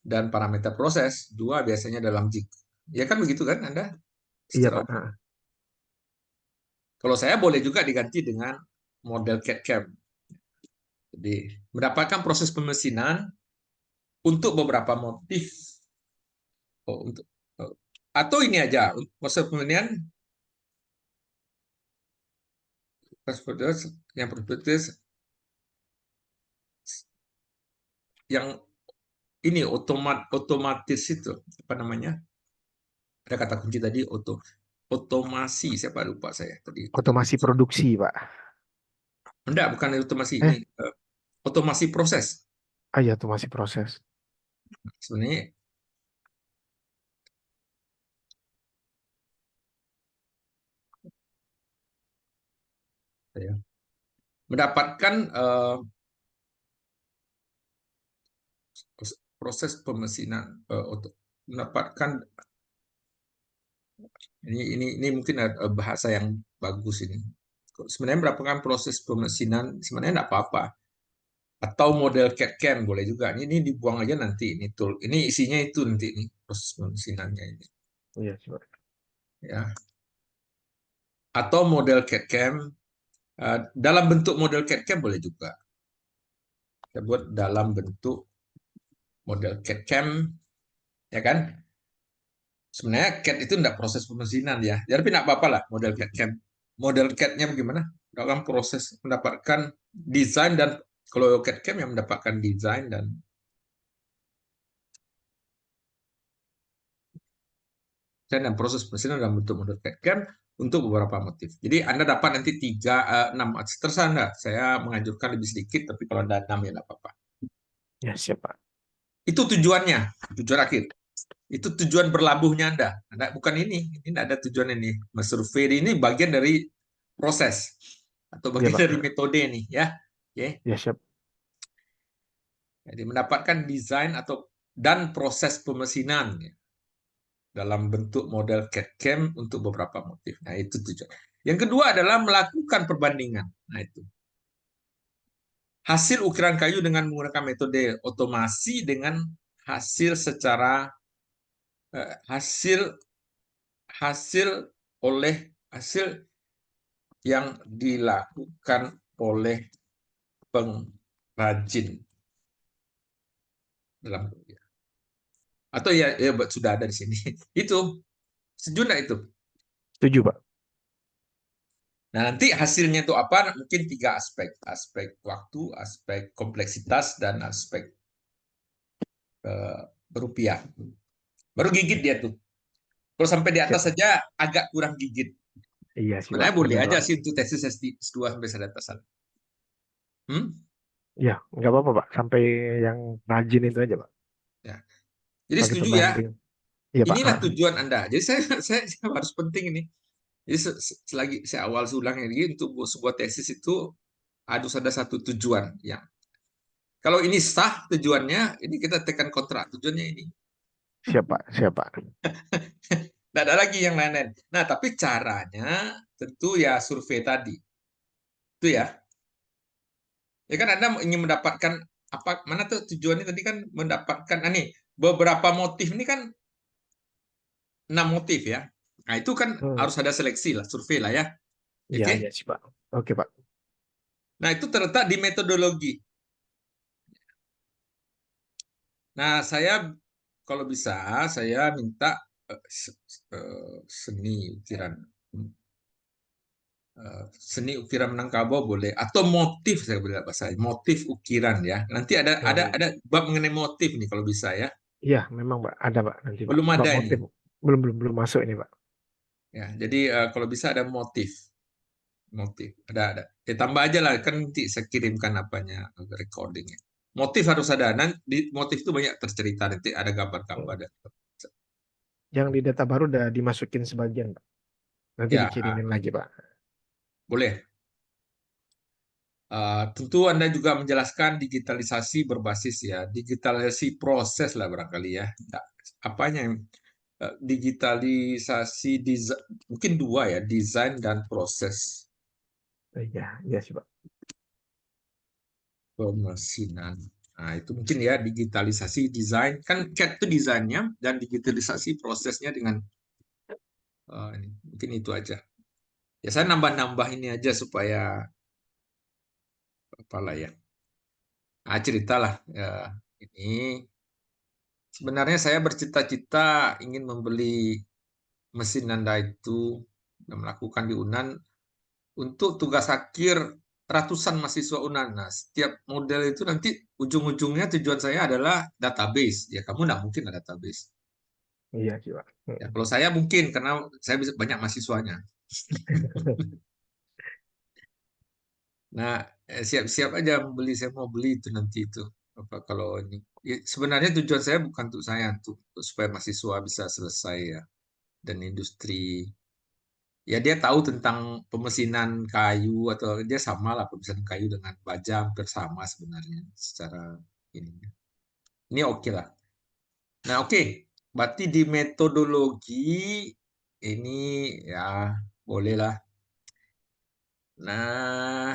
dan parameter proses dua biasanya dalam jig. Ya kan begitu kan Anda Iya secara Pak. umum. Kalau saya boleh juga diganti dengan model CAD-CAM. Jadi mendapatkan proses pemesinan untuk beberapa motif. Untuk atau ini aja proses pemesinan yang berbasis yang ini otomatis itu apa namanya, ada kata kunci tadi otomasi, siapa lupa saya tadi kata Otomasi kunci. produksi Pak. Enggak, bukan otomasi ini, Eh, otomasi proses iya otomasi proses. sebenarnya ya. Mendapatkan proses pemesinan, mendapatkan ini mungkin ada bahasa yang bagus ini. Sebenarnya mendapatkan proses pemesinan sebenarnya enggak apa-apa. Atau model CAD-CAM boleh juga. Ini dibuang aja nanti ini tool. Ini isinya itu nanti ini proses pemesilannya ini. Iya sih Pak. Ya. Atau model CAD-CAM dalam bentuk model CAD-CAM boleh juga. Kita buat dalam bentuk model CAD-CAM, ya kan? Sebenarnya CAD itu tidak proses pemesinan ya. Tapi tidak apa-apa lah model CAD-CAM. Model CAD-nya bagaimana? Dalam proses mendapatkan desain dan kalau CAD-CAM yang mendapatkan desain dan proses pemesinan dalam bentuk model CAD-CAM untuk beberapa motif. Jadi Anda dapat nanti 6, terserah Anda. Saya menganjurkan lebih sedikit, tapi kalau Anda 6 ya tidak apa-apa. Ya siap Pak. Itu tujuannya, tujuan akhir. Itu tujuan berlabuhnya Anda. Anda bukan ini tidak ada tujuan ini. Survei ini bagian dari proses atau Iya bagian Pak. dari metode nih ya. Oke. Ya siap. Jadi mendapatkan desain atau dan proses pemesinan ya, dalam bentuk model CAD-CAM untuk beberapa motif. Nah, itu tujuan. Yang kedua adalah melakukan perbandingan. Nah, itu. Hasil ukiran kayu dengan menggunakan metode otomasi dengan hasil secara hasil hasil hasil yang dilakukan oleh pengrajin dalam Atau ya sudah ada di sini. Itu setuju nggak itu? Setuju, Pak. Nah, nanti hasilnya itu apa? Mungkin tiga aspek. Aspek waktu, aspek kompleksitas, dan aspek eh, rupiah. Baru gigit dia tuh. Kalau sampai di atas Siap. saja agak kurang gigit. Iya sih, Pak. Sebenarnya boleh Benar, aja Pak. sih untuk tesis S2 sampai saya atas. Hmm? Ya, nggak apa-apa, Pak. Sampai yang rajin itu aja, Pak. Ya. Jadi Pakai setuju ya. pembanding. Iya, Pak. Inilah tujuan Anda. Jadi saya harus penting ini. Jadi selagi saya awal ulang ini untuk sebuah tesis itu harus ada satu tujuan. Ya. Kalau ini sah tujuannya, ini kita tekan kontrak. Tujuannya ini. Siap, Pak. Siap, Pak. Tidak ada lagi yang lain-lain. Nah, tapi caranya tentu ya survei tadi. Itu ya. Ya kan Anda ingin mendapatkan apa, mana tuh tujuannya tadi kan mendapatkan, nih, beberapa motif ini kan 6 motif ya. Nah, itu kan Hmm. harus ada seleksi lah, survei lah ya. Iya, Oke. iya sih, Pak. Oke, Pak. Nah, itu terletak di metodologi. Nah, saya kalau bisa, saya minta seni ukiran. Seni ukiran Minangkabau boleh, atau motif, saya boleh bahasa motif ukiran ya. Nanti ada Oh, ada iya. ada bab mengenai motif nih kalau bisa ya. Iya, memang, Pak. Ada, Pak. Nanti, Pak. Belum Bab ada ini motif. Belum masuk ini, Pak. ya. Jadi kalau bisa ada motif ada. Ya tambah aja lah, kan nanti saya kirimkan apanya, recordingnya. Motif harus ada. Nanti di motif itu banyak tercerita, nanti ada gambar-gambar Hmm. dan Yang di data baru udah dimasukin sebagian, Pak. Nanti ya dikirimin lagi, Pak. boleh. Tentu Anda juga menjelaskan digitalisasi berbasis ya, digitalisasi proses lah barangkali ya. Nah, apanya yang digitalisasi mungkin dua ya, desain dan proses Iya, iya sih, Pak. pemesinan. Nah, itu mungkin ya digitalisasi desain, kan CAT itu desainnya dan digitalisasi prosesnya dengan ini. Mungkin itu aja. Ya saya nambah-nambah ini aja supaya apalah ya. Nah, ceritalah ya, ini sebenarnya saya bercita-cita ingin membeli mesin Nanda itu dan melakukan di UNAN untuk tugas akhir ratusan mahasiswa UNAN. Nah, setiap model itu nanti ujung-ujungnya tujuan saya adalah database. Ya, kamu nggak mungkin ada database. Iya sih, Pak. Ya, Hmm. kalau saya mungkin karena saya bisa banyak mahasiswanya. Nah, siap-siap aja membeli. Saya mau beli itu nanti itu. Apa kalau ini? Ya, sebenarnya tujuan saya bukan untuk saya, untuk supaya mahasiswa bisa selesai ya, dan industri. Ya dia tahu tentang pemesinan kayu, atau dia sama lah pemesinan kayu dengan baja, hampir sama sebenarnya secara ini. Ini oke lah. Nah oke, berarti di metodologi ini ya boleh lah. Nah,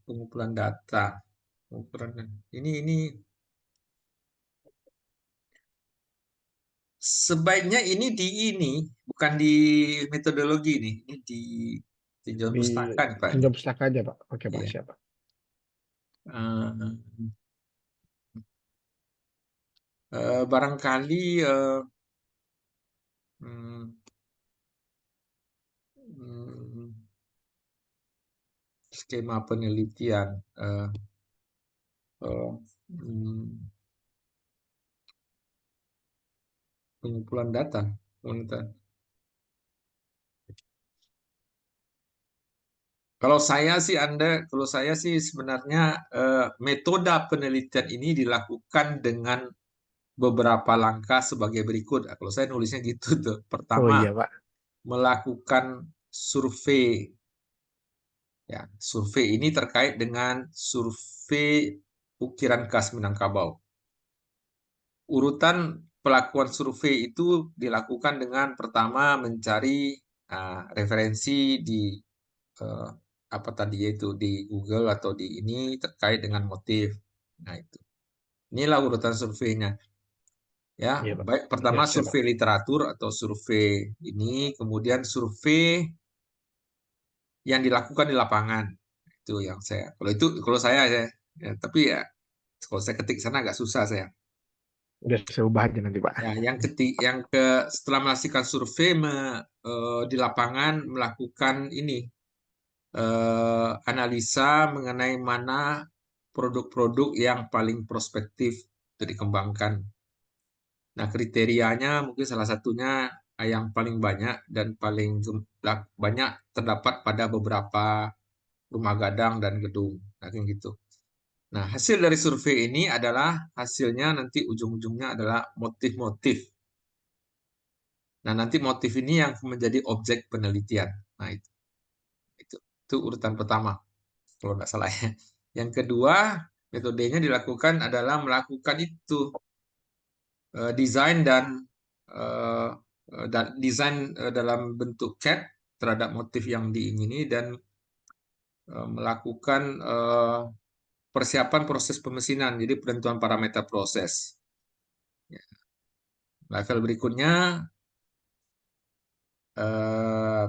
pengumpulan data, pengumpulan ini sebaiknya ini bukan di metodologi nih, ini di tinjauan Di pustaka nih Pak ini. tinjau pustaka aja, Pak. Oke, Pak. Iya. Siap, Pak. Eh, barangkali hmm, hmm, skema penelitian, eh, eh, hmm, pengumpulan data. Kalau saya sih sebenarnya metode penelitian ini dilakukan dengan beberapa langkah sebagai berikut. Kalau saya nulisnya gitu tuh. Oh Pertama, iya, Pak. melakukan survei. Ya, survei ini terkait dengan survei ukiran khas Minangkabau. Urutan pelakuan survei itu dilakukan dengan pertama mencari referensi di eh, apa tadi yaitu di Google atau di ini terkait dengan motif. Nah, itu. Inilah urutan surveinya. Ya, Iya, Pak. baik Iya, pertama siap, Pak. survei literatur atau survei ini, kemudian survei yang dilakukan di lapangan. Itu yang kalau saya ya, tapi ya kalau saya ketik sana agak susah saya. Udah saya ubah aja nanti Pak. Ya, setelah melakukan survei di lapangan melakukan ini analisa mengenai mana produk-produk yang paling prospektif untuk dikembangkan. Nah, kriterianya mungkin salah satunya yang paling banyak dan paling banyak terdapat pada beberapa rumah gadang dan gedung. Nah, kayak gitu. Nah, hasil dari survei ini adalah hasilnya nanti ujung-ujungnya adalah motif-motif. Nah, nanti motif ini yang menjadi objek penelitian. Nah, itu, itu urutan pertama, kalau nggak salah ya. Yang kedua, metodenya dilakukan adalah melakukan itu desain eh, dan desain dalam bentuk CAD terhadap motif yang diingini dan melakukan persiapan proses pemesinan, jadi penentuan parameter proses. Ya. Level berikutnya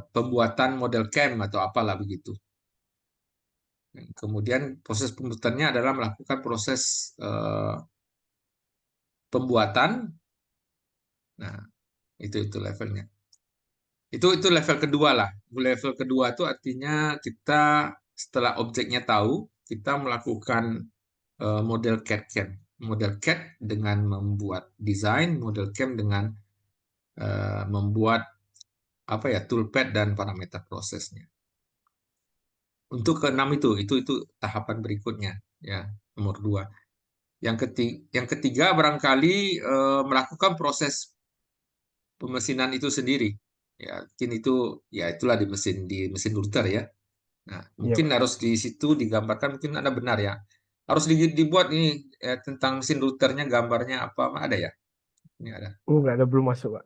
pembuatan model CAM atau apalah begitu. Kemudian proses pembuatannya adalah melakukan proses pembuatan. Nah, itu levelnya. Itu level kedua lah. Level kedua itu artinya kita setelah objeknya tahu, kita melakukan model CAD-CAM. Model CAD dengan membuat desain, model CAM dengan membuat apa ya toolpad dan parameter prosesnya. Untuk keenam itu tahapan berikutnya ya nomor dua. Yang ketiga barangkali melakukan proses pemesinan itu sendiri. Ya, mungkin itu ya itulah di mesin router ya. Nah, Iya mungkin Pak. harus di situ digambarkan mungkin ada benar ya. Harus dibuat ini tentang mesin routernya gambarnya apa ada ya? Ini ada. Nggak ada, belum masuk Pak.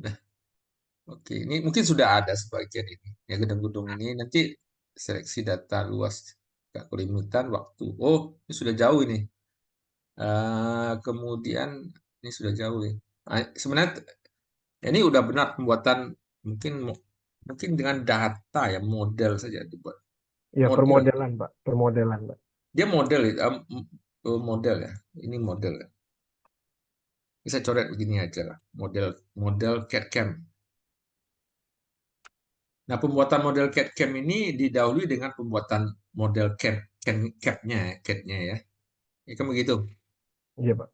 Nah, oke, ini mungkin sudah ada sebagian ini. Ya gedung-gedung ini nanti seleksi data luas gak kelimitan waktu. Oh, ini sudah jauh ini. Kemudian ini sudah jauh nih. Sebenarnya ini udah benar pembuatan mungkin mungkin dengan data ya model saja dibuat. Ya Model. permodelan Pak, permodelan Pak. Dia model itu model ya. Ini model ya. Bisa coret begini aja lah. Model model CAD-CAM. Nah, pembuatan model CAD-CAM ini didahului dengan pembuatan model CAD-nya, CAD-nya ya. Ya kan begitu. Iya Pak.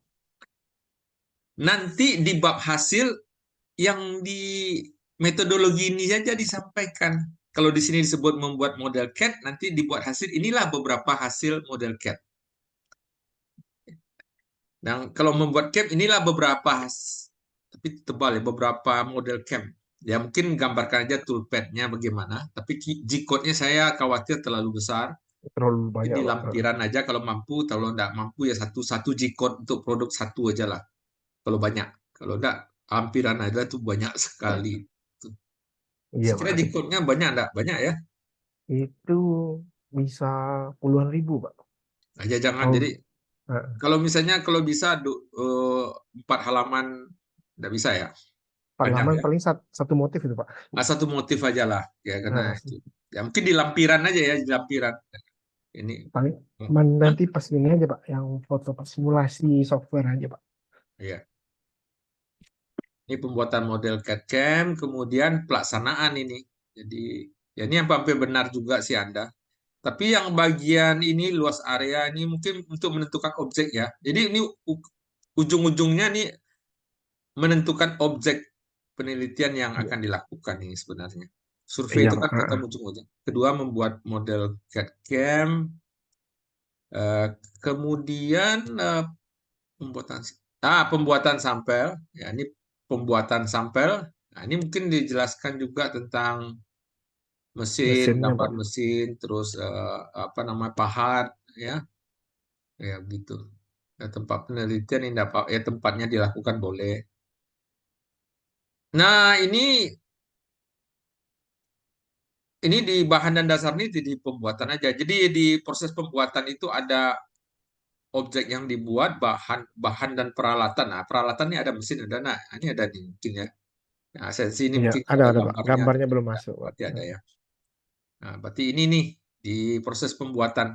Nanti di bab hasil yang di metodologi ini saja disampaikan. Kalau di sini disebut membuat model CAD, nanti dibuat hasil. Inilah beberapa hasil model CAD. Dan kalau membuat CAM, inilah beberapa, tapi tebal ya, beberapa model CAM. Ya mungkin gambarkan aja toolpad-nya bagaimana, tapi G-code-nya saya khawatir terlalu besar. Terlalu Mungkin banyak di Pak. lampiran aja kalau mampu, kalau tidak mampu ya satu G-code untuk produk satu aja lah. Kalau banyak, kalau tidak lampiran aja tuh banyak sekali. Iya Sekira Pak. G-code-nya banyak enggak? Banyak ya. Itu bisa puluhan ribu Pak. Aja jangan. Kalau Jadi eh, kalau misalnya kalau bisa 4 halaman enggak bisa ya. Panjang parlamen ya. paling satu motif itu Pak. Satu motif aja lah ya karena Nah, itu ya mungkin di lampiran aja ya di lampiran ini. paling Hah? nanti pas ini aja Pak, yang foto pas simulasi software aja Pak. Ya, ini pembuatan model CAD/CAM kemudian pelaksanaan ini jadi ya ini yang hampir benar juga sih Anda tapi yang bagian ini luas area ini mungkin untuk menentukan objek ya jadi ini ujung-ujungnya nih menentukan objek penelitian yang Iya, akan dilakukan ini sebenarnya survei iya itu Pak. kan pertama ujung-ujung kedua membuat model CAD/CAM. Eh, kemudian pembuatan pembuatan sampel ya ini pembuatan sampel nah ini mungkin dijelaskan juga tentang mesin Mesinnya gambar Pak. mesin terus apa namanya pahat ya ya gitu. Nah, tempat penelitian ini dapat ya tempatnya dilakukan boleh. Nah ini di bahan dan dasar ini di pembuatan aja jadi di proses pembuatan itu ada objek yang dibuat bahan bahan dan peralatan. Nah, peralatannya ada mesin ada nah ini ada nih mungkin ya. Nah, sensi ini Iya, mungkin kalau ada ada Pak. gambarnya Gambarnya belum masuk Pak. berarti ada ya. Nah, berarti ini nih di proses pembuatan.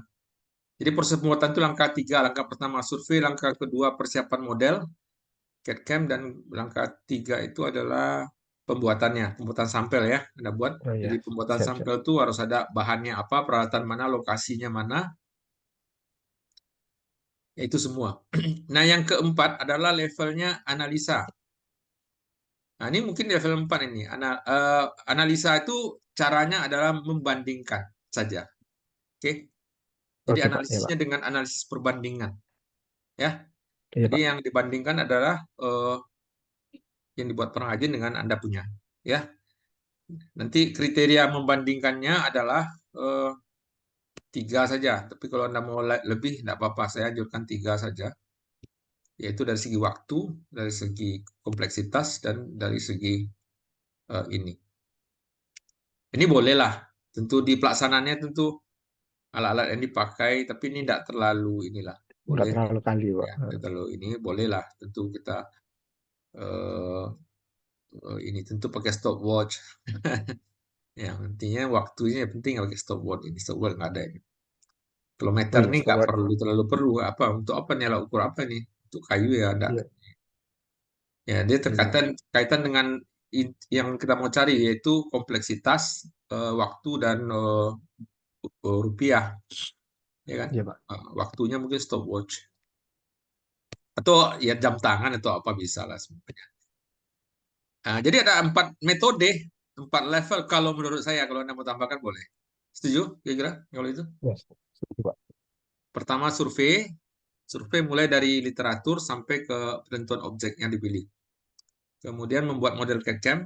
Jadi proses pembuatan itu langkah tiga. Langkah pertama survei, langkah kedua persiapan model, CAD/CAM, dan langkah tiga itu adalah pembuatannya, pembuatan sampel ya, Anda buat. Oh Jadi ya, pembuatan siap siap. sampel itu harus ada bahannya apa, peralatan mana, lokasinya mana, ya itu semua. Nah, yang keempat adalah levelnya analisa. Nah, ini mungkin level 4 ini. Analisa itu caranya adalah membandingkan saja. Oke. Jadi Oke Pak, ya Pak. analisisnya dengan analisis perbandingan, ya. Iya Jadi Pak. yang dibandingkan adalah yang dibuat pengrajin dengan Anda punya, ya. Nanti kriteria membandingkannya adalah eh, tiga saja. Tapi kalau Anda mau lebih, tidak apa-apa. Saya anjurkan tiga saja, yaitu dari segi waktu, dari segi kompleksitas, dan dari segi ini. Ini bolehlah. Tentu di pelaksanaannya tentu alat-alat yang dipakai, tapi ini tidak terlalu inilah. Enggak Boleh, terlalu kali Pak. ya, tidak terlalu ini bolehlah. Tentu kita eh, ini tentu pakai stopwatch. Ya, intinya waktunya yang penting pakai stopwatch. Ini stopwatch nggak ada ini. Oh Kilometer iya, ini nggak stopwatch. perlu terlalu perlu. Apa untuk apa nih alat ukur apa nih? Untuk kayu ya ada. Iya, Ya, dia iya, kaitan dengan yang kita mau cari yaitu kompleksitas, waktu, dan rupiah, ya kan? iya Pak. Waktunya mungkin stopwatch atau ya jam tangan atau apa bisa lah semuanya. Nah, jadi ada 4 metode, 4 level kalau menurut saya. Kalau Anda mau tambahkan boleh. Setuju kira-kira kalau itu? Ya, setuju Pak. Pertama survei, survei mulai dari literatur sampai ke penentuan objek yang dipilih. Kemudian membuat model CAD/CAM,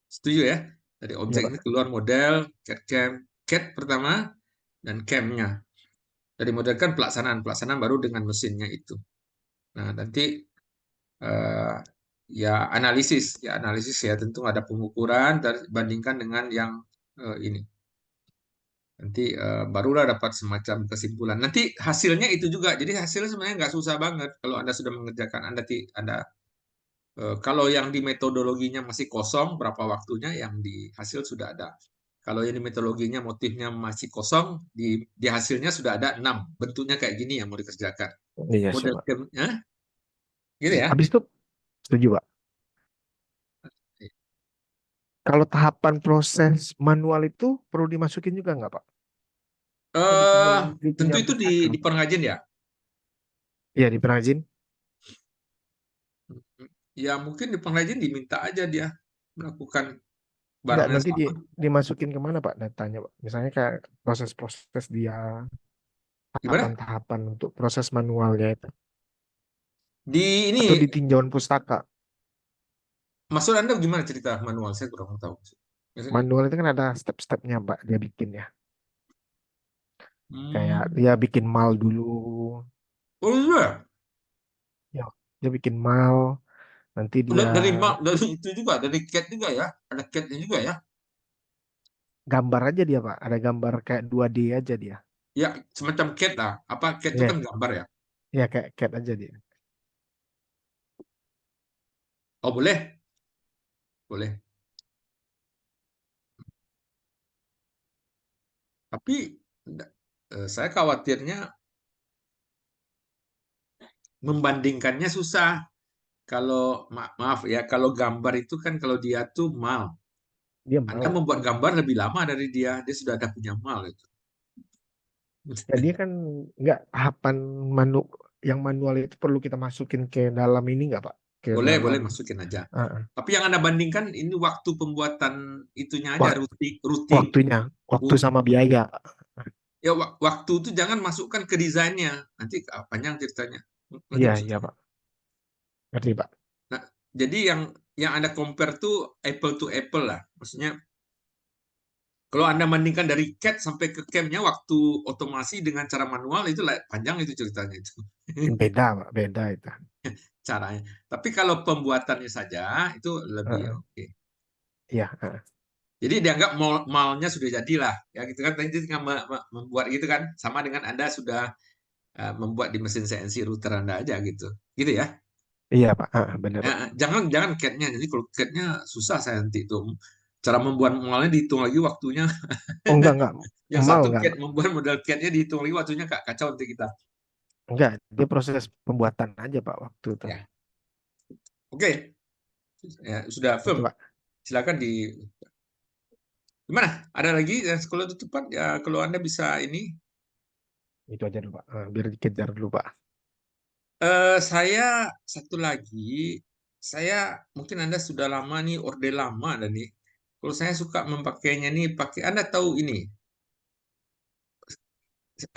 setuju ya? Dari Iya objek ini Pak. keluar model CAD/CAM, CAD pertama dan CAM-nya. Dari model kan pelaksanaan, pelaksanaan baru dengan mesinnya itu. Nah, nanti eh, ya analisis ya tentu ada pengukuran dan bandingkan dengan yang ini. Nanti barulah dapat semacam kesimpulan. Nanti hasilnya itu juga. Jadi hasilnya sebenarnya nggak susah banget kalau Anda sudah mengerjakan. Anda kalau yang di metodologinya masih kosong, berapa waktunya, yang di hasil sudah ada. Kalau yang di metodologinya motifnya masih kosong, di hasilnya sudah ada 6. Bentuknya kayak gini yang mau dikerjakan. Iya siap Model Pak. gamenya, gitu ya. Habis itu setuju Pak. Kalau tahapan proses manual itu perlu dimasukin juga nggak Pak? Atau Eh, tentu ditinjau itu pustaka? di pengrajin ya. Iya di pengrajin. Ya mungkin di pengrajin diminta aja dia melakukan Nggak, barangnya nanti sama. dimasukin kemana Pak datanya Pak? Misalnya kayak proses-proses dia, Gimana? tahapan-tahapan untuk proses manualnya itu. Di ini Atau di tinjauan pustaka. maksud Anda gimana cerita manual? Saya kurang tahu. Maksudnya, Manual itu kan ada step-stepnya Pak dia bikin ya. Kayak hmm, dia bikin mal dulu. oh iya. Ya, dia bikin mal. Nanti dia Dari itu juga, dari CAD juga ya. Ada CAD-nya juga ya. gambar aja dia Pak. Ada gambar kayak 2D aja dia. Ya, semacam CAD lah. Apa CAD itu Iya, kan gambar ya. iya kayak CAD aja dia. Oh, boleh. Boleh. Tapi saya khawatirnya membandingkannya susah. Kalau maaf ya, kalau gambar itu kan kalau dia tuh mal. Dia Anda mal. membuat gambar lebih lama dari dia. Dia sudah ada punya mal itu. Ya dia kan nggak tahapan manu yang manual itu perlu kita masukin ke dalam ini nggak Pak? Ke Boleh, boleh dalam masukin aja. ah, ah. Tapi yang Anda bandingkan ini waktu pembuatan itunya aja, Wak- routing. waktunya, waktu Bu- sama biaya. Ya, waktu itu jangan masukkan ke desainnya. Nanti panjang ceritanya. Nanti Iya, iya maksudnya. Pak. Ngerti Pak. Nah, jadi yang Anda compare tuh apple to apple lah. Maksudnya kalau Anda bandingkan dari CAD sampai ke CAM-nya waktu otomasi dengan cara manual itu panjang itu ceritanya itu. Beda Pak, beda itu. Caranya. Tapi kalau pembuatannya saja itu Ah, lebih ah. oke. Iya, ah, ah. Jadi dianggap malnya sudah jadilah ya gitu kan. Tadi tinggal membuat gitu kan sama dengan Anda sudah membuat di mesin CNC router Anda aja gitu. Gitu ya. Iya Pak, ah, ah, benar Pak. Jangan jangan CAD-nya. Jadi kalau CAD-nya susah saya nanti itu. Cara membuat malnya dihitung lagi waktunya. Oh enggak, Yang mal satu enggak, cat membuat model catnya dihitung lagi waktunya, Kak, kacau nanti kita. enggak, dia proses pembuatan aja Pak waktu itu. Ya, oke. Ya, sudah Itu firm. Pak, Silakan di gimana? Ada lagi? Kalau itu cepat ya, kalau Anda bisa ini. itu aja dulu Pak. Biar dikejar dulu Pak. Saya satu lagi, saya mungkin Anda sudah lama nih, orde lama dan nih. Kalau saya suka memakainya nih, pakai Anda tahu ini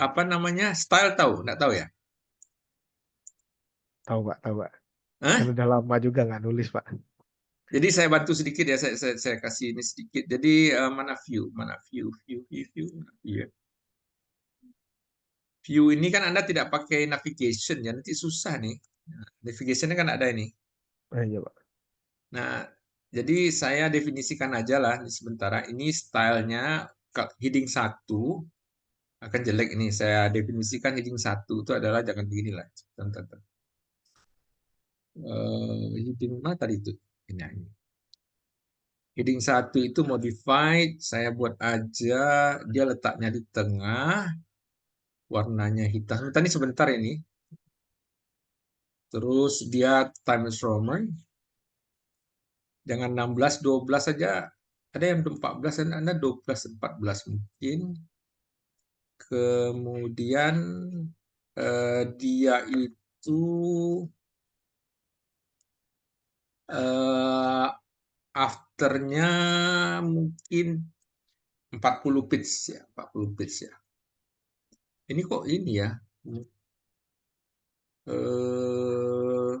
apa namanya, style, tahu? Nggak tahu ya? Tahu Pak, tahu Pak. Kan Hah? udah lama juga nggak nulis Pak. Jadi saya bantu sedikit ya, saya kasih ini sedikit. Jadi mana view, mana view. View ini kan Anda tidak pakai navigation ya, nanti susah nih. Nah, navigationnya kan ada ini. Iya Pak. Nah, jadi saya definisikan aja lah ini sementara. Ini stylenya heading satu akan jelek ini. Saya definisikan heading satu itu adalah jangan beginilah. Bentar, bentar. Heading mana tadi itu? Ini. Heading satu itu modified. Saya buat aja dia letaknya di tengah, warnanya hitam. Tadi sebentar ini. Terus dia Times Roman. Jangan 16, 12 saja. Ada yang 14 dan Anda 12, 14 mungkin. Kemudian dia itu eh, afternya mungkin 40 pitch ya, 40 pitch ya. Ini kok ini ya? Eh,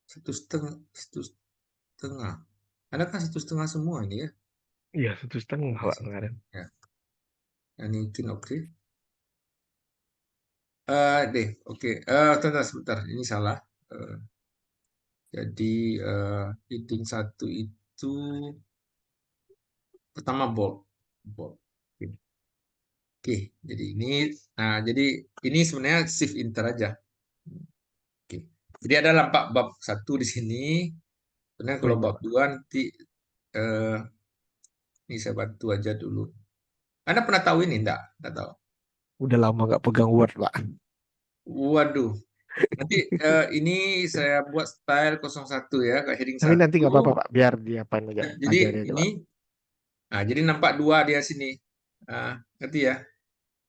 satu setengah. Anda kan satu setengah semua ini ya. Iya, 1,5 Ya, Pak satu. kemarin. Ya, ini mungkin oke. Deh, oke. Tunggu sebentar, ini salah. Eh, jadi heading satu itu pertama bold, bold. Oke, jadi jadi ini sebenarnya shift enter aja. Oke. Jadi ada lampak bab satu di sini. Sebenarnya Oh kalau iya bab Pak. dua nanti eh, ini saya bantu aja dulu. Anda pernah tahu ini enggak? Enggak tahu. Udah lama nggak pegang Word Pak. Waduh. Nanti ini saya buat style 01 ya, ke heading Tapi nanti satu. nggak apa-apa Pak. Biar diapain aja. Ya, jadi Ajarin aja ini, Pak. jadi nampak dua dia sini. Ngerti ya?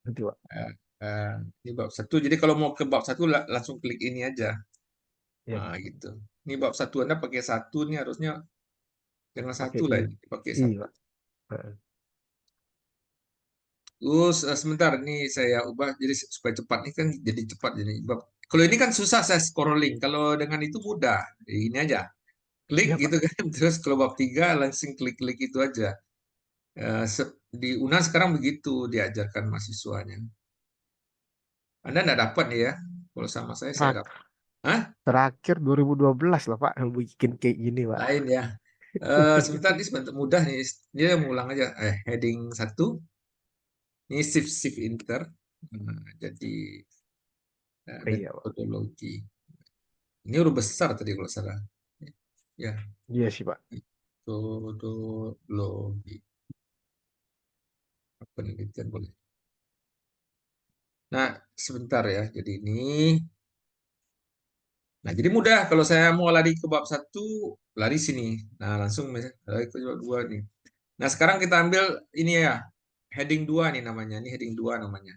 Nanti Pak. Eh, eh, ini bab satu. Jadi kalau mau ke bab satu langsung klik ini aja. Iya Pak. Gitu. Ini bab satu Anda pakai satu nih harusnya jangan Pakai satu lah I. ini, pakai I satu. Pak. Heeh. Terus sebentar nih saya ubah jadi supaya cepat nih kan jadi cepat jadi bab. Kalau ini kan susah saya scrolling. Kalau dengan itu mudah. Ini aja. Klik Iya gitu Pak. kan. Terus kalau bab tiga langsung klik-klik itu aja. Di UNAS sekarang begitu diajarkan mahasiswanya. Anda enggak dapat nih ya. Kalau sama saya Terak- dapat. Hah? Terakhir 2012 lah Pak. Bikin kayak gini Pak. Lain ya. Sebentar ini sebentar mudah nih. Dia mengulang aja. Heading satu. Ini shift enter. Jadi Iya Pak. metodologi. Ini huruf besar tadi kalau salah. Ya, Iya sih Pak. metodologi. Penelitian boleh. Nah, sebentar ya. Jadi ini. Nah, jadi mudah kalau saya mau lari ke bab satu, lari sini. Nah, langsung lari ke bab dua nih. Nah, sekarang kita ambil ini ya. Heading 2 nih namanya. Ini heading 2 namanya.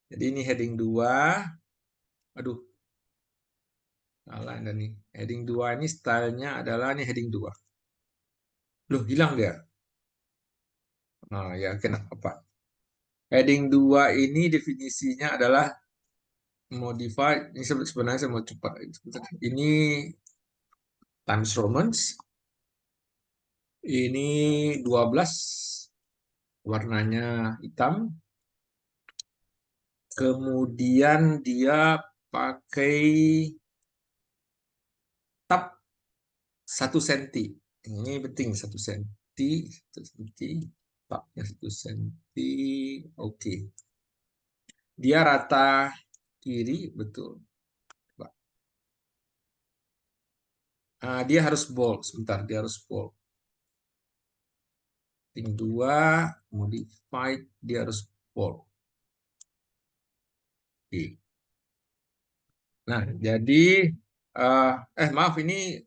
Jadi ini heading 2. Aduh, salah ada nih. Heading 2 ini stylenya adalah nih heading 2. Loh, hilang dia. Nah, ya kenapa? Heading 2 ini definisinya adalah modified. Ini sebenarnya saya mau cepat. Ini Times Romans. Ini 12. Warnanya hitam. Kemudian dia pakai tab 1 senti. Ini penting 1 senti. 1 senti. Tabnya 1 senti. Oke. Dia rata kiri, betul. Dia harus bold. Sebentar, dia harus bold. Heading 2, modified, dia harus bold. Oke. Nah, jadi maaf, ini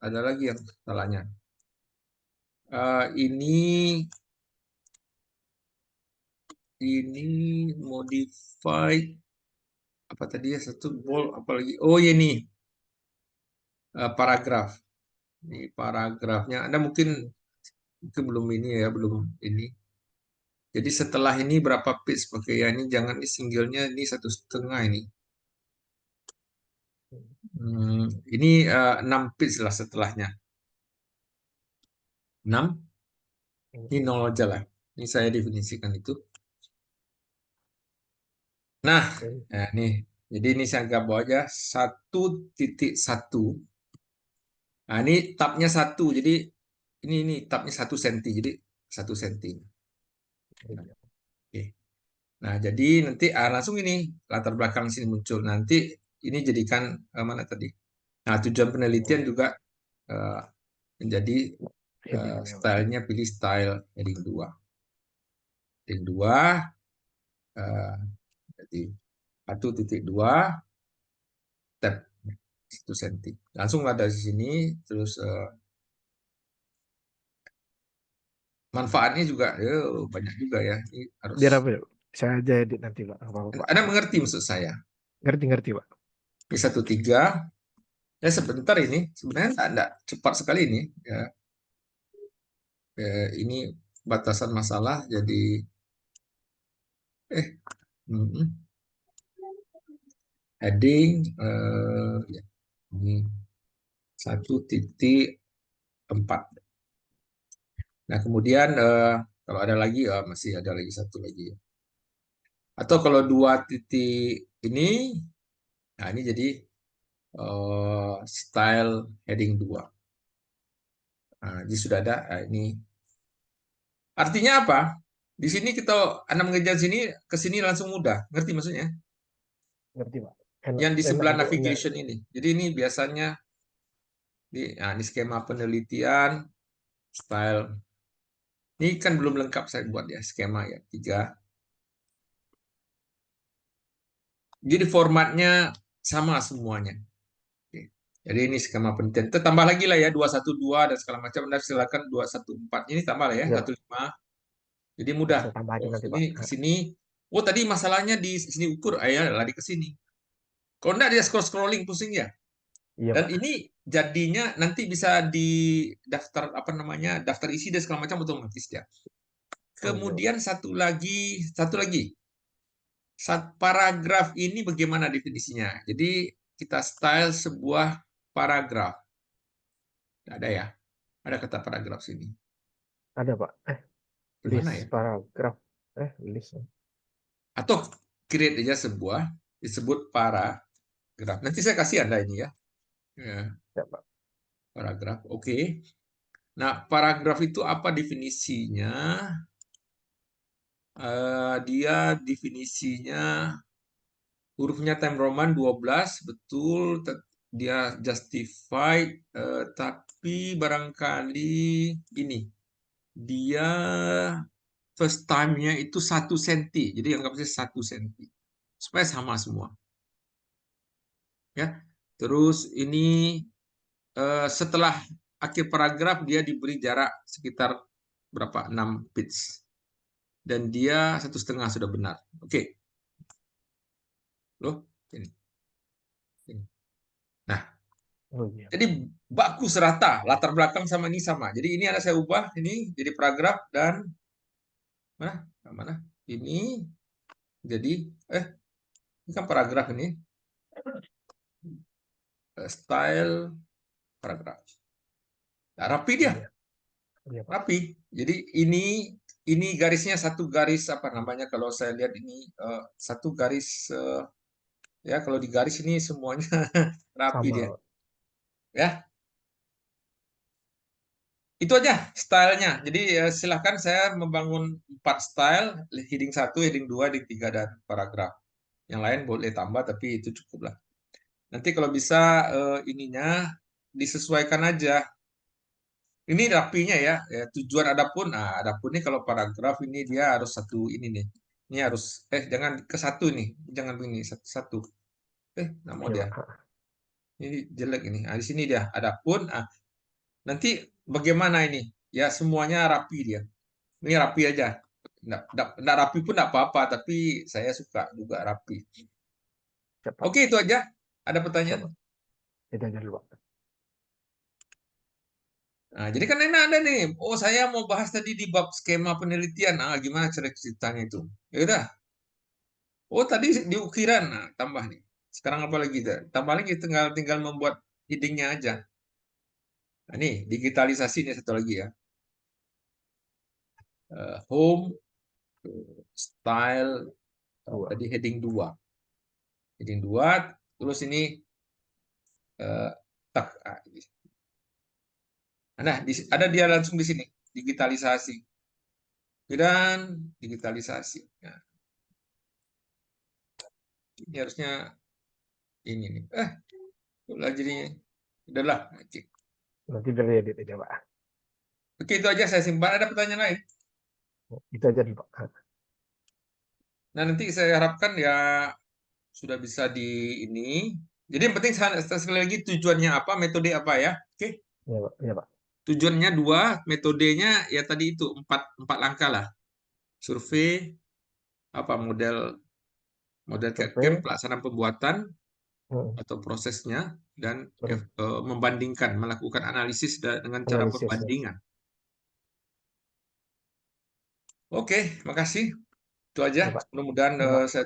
ada lagi yang salahnya. Ini modified, apa tadi ya, satu bold, apalagi, oh ya ini paragraf. Ini paragrafnya Anda mungkin belum ini ya, belum ini. Jadi setelah ini berapa page pakai ya, ini jangan ini singlenya ini 1,5 ini. Ini 6 page lah setelahnya. 6, ini 0 aja lah. Ini saya definisikan itu. Nah, nih. Jadi ini saya gambar aja 1.1. Nah, ini tabnya 1. Jadi ini tabnya 1 cm. Jadi 1 cm. Oke. Nah, jadi nanti langsung ini latar belakang sini muncul. Nanti ini jadikan mana tadi? Nah, tujuan penelitian juga menjadi Headingnya, Pak. stylenya, pilih style heading 2. Heading 2, jadi 1.2 tab 1 cm. Langsung ada di sini, terus manfaatnya juga banyak juga ya. Ini harus Biar apa ya? Saya aja edit nanti, Pak. Apa, Pak? Anda mengerti maksud saya. Ngerti-ngerti, Pak. Ini 1.3, ya sebentar ini sebenarnya tidak cepat sekali ini ya. Ini batasan masalah jadi heading ya, ini 1.4. Nah, kemudian kalau ada lagi, masih ada lagi satu lagi. Atau kalau 2 titik ini, nah ini jadi style heading 2. Nah, jadi sudah ada. Nah, ini artinya apa? Di sini kita Anda mengejar sini ke sini langsung mudah. Ngerti maksudnya? Ngerti, Pak. Enak, Yang di enak sebelah untuk nyari. navigation ini. Jadi ini biasanya ini skema penelitian, style. Ini kan belum lengkap saya buat ya skema ya 3. Jadi formatnya sama semuanya. Oke. Jadi ini skema penelitian. Kita tambah lagi lah ya 212 dan segala macam. Anda silakan 214. Ini tambah lah ya Ya, Pak. 15. Jadi mudah. Saya tambah aja Oh, nanti, ini Pak. ke sini. Oh, tadi masalahnya di sini ukur, ya lari ke sini. Kalau enggak dia scrolling pusing ya. Iya, Dan Pak. ini jadinya nanti bisa di daftar apa namanya, daftar isi dan segala macam otomatis ya. Oh, iya, Pak. Kemudian satu lagi. Paragraf ini bagaimana definisinya? Jadi kita style sebuah paragraf. Ada ya? Ada kata paragraf sini. Ada, Pak. Gimana List ya? paragraf. List. Atau create aja sebuah disebut paragraf. Nanti saya kasih Anda ini ya. Ya, Ya, Pak. paragraf. Oke. Nah, paragraf itu apa definisinya? Dia definisinya hurufnya Time Roman 12, betul. Dia justified, tapi barangkali ini dia first time-nya itu 1 cm. Jadi anggap saja 1 cm. Supaya sama semua. Ya. Terus ini setelah akhir paragraf dia diberi jarak sekitar berapa? 6 pits. Dan dia 1,5 sudah benar. Oke. Loh, ini. Nah, Oh, iya. jadi baku serata, latar belakang sama ini sama. Jadi ini ada saya ubah ini jadi paragraf dan mana? Mana? Ini jadi ini kan paragraf ini style paragraf. Nah, rapi dia, Iya. Iya, Pak. rapi. Jadi ini garisnya satu garis apa namanya kalau saya lihat ini satu garis ya kalau di garis ini semuanya rapi dia. Sama. Ya, itu aja stylenya. Jadi silahkan saya membangun 4 style, heading 1, heading 2, heading 3, dan paragraf. Yang lain boleh tambah, tapi itu cukup lah. Nanti kalau bisa ininya disesuaikan aja. Ini rapinya ya, tujuan adapun ini kalau paragraf ini dia harus satu ini nih. Ini harus jangan ke satu nih, jangan begini satu-satu. Nggak mau Iya, dia. Pak. Ini jelek ini. Di sini dia adapun nanti bagaimana ini? Ya semuanya rapi dia. Ini rapi aja. Nggak rapi pun nggak apa-apa, tapi saya suka juga rapi. Siap, Pak. Oke, itu aja. Ada Siap, pertanyaan? Pak. Itu aja dulu, Pak. Nah, jadi kan enak ada nih. Oh, saya mau bahas tadi di bab skema penelitian. Gimana ceritanya itu? Ya udah. Oh, tadi di ukiran. Nah, tambah nih. Sekarang apa lagi? Tambah lagi tinggal tinggal membuat headingnya aja. Nah, nih, digitalisasi nih satu lagi ya. Home, style, Dua. tadi heading 2. Heading 2, terus ini eh, tak. Nah, ada dia langsung di sini. Digitalisasi. Dan digitalisasi. Nah, ini harusnya ini nih. Udah jadinya. Udahlah. Oke. Nanti dari edit aja, Pak. Oke, itu aja saya simpan. Ada pertanyaan lain? Itu aja dulu, Pak. Nah, nanti saya harapkan ya sudah bisa di ini. Jadi yang penting sekali lagi tujuannya apa, metode apa ya. Oke. Iya, Pak. Iya, Pak. Tujuannya dua, metodenya ya tadi itu empat langkah lah. Survei, apa model model CAD/CAM, Survei. pelaksanaan pembuatan Hmm. atau prosesnya dan Hmm. membandingkan, melakukan analisis dengan cara Analisis ya. perbandingan. Oke, makasih. Itu aja. Iya, Pak. Mudah-mudahan Iya, Pak. saya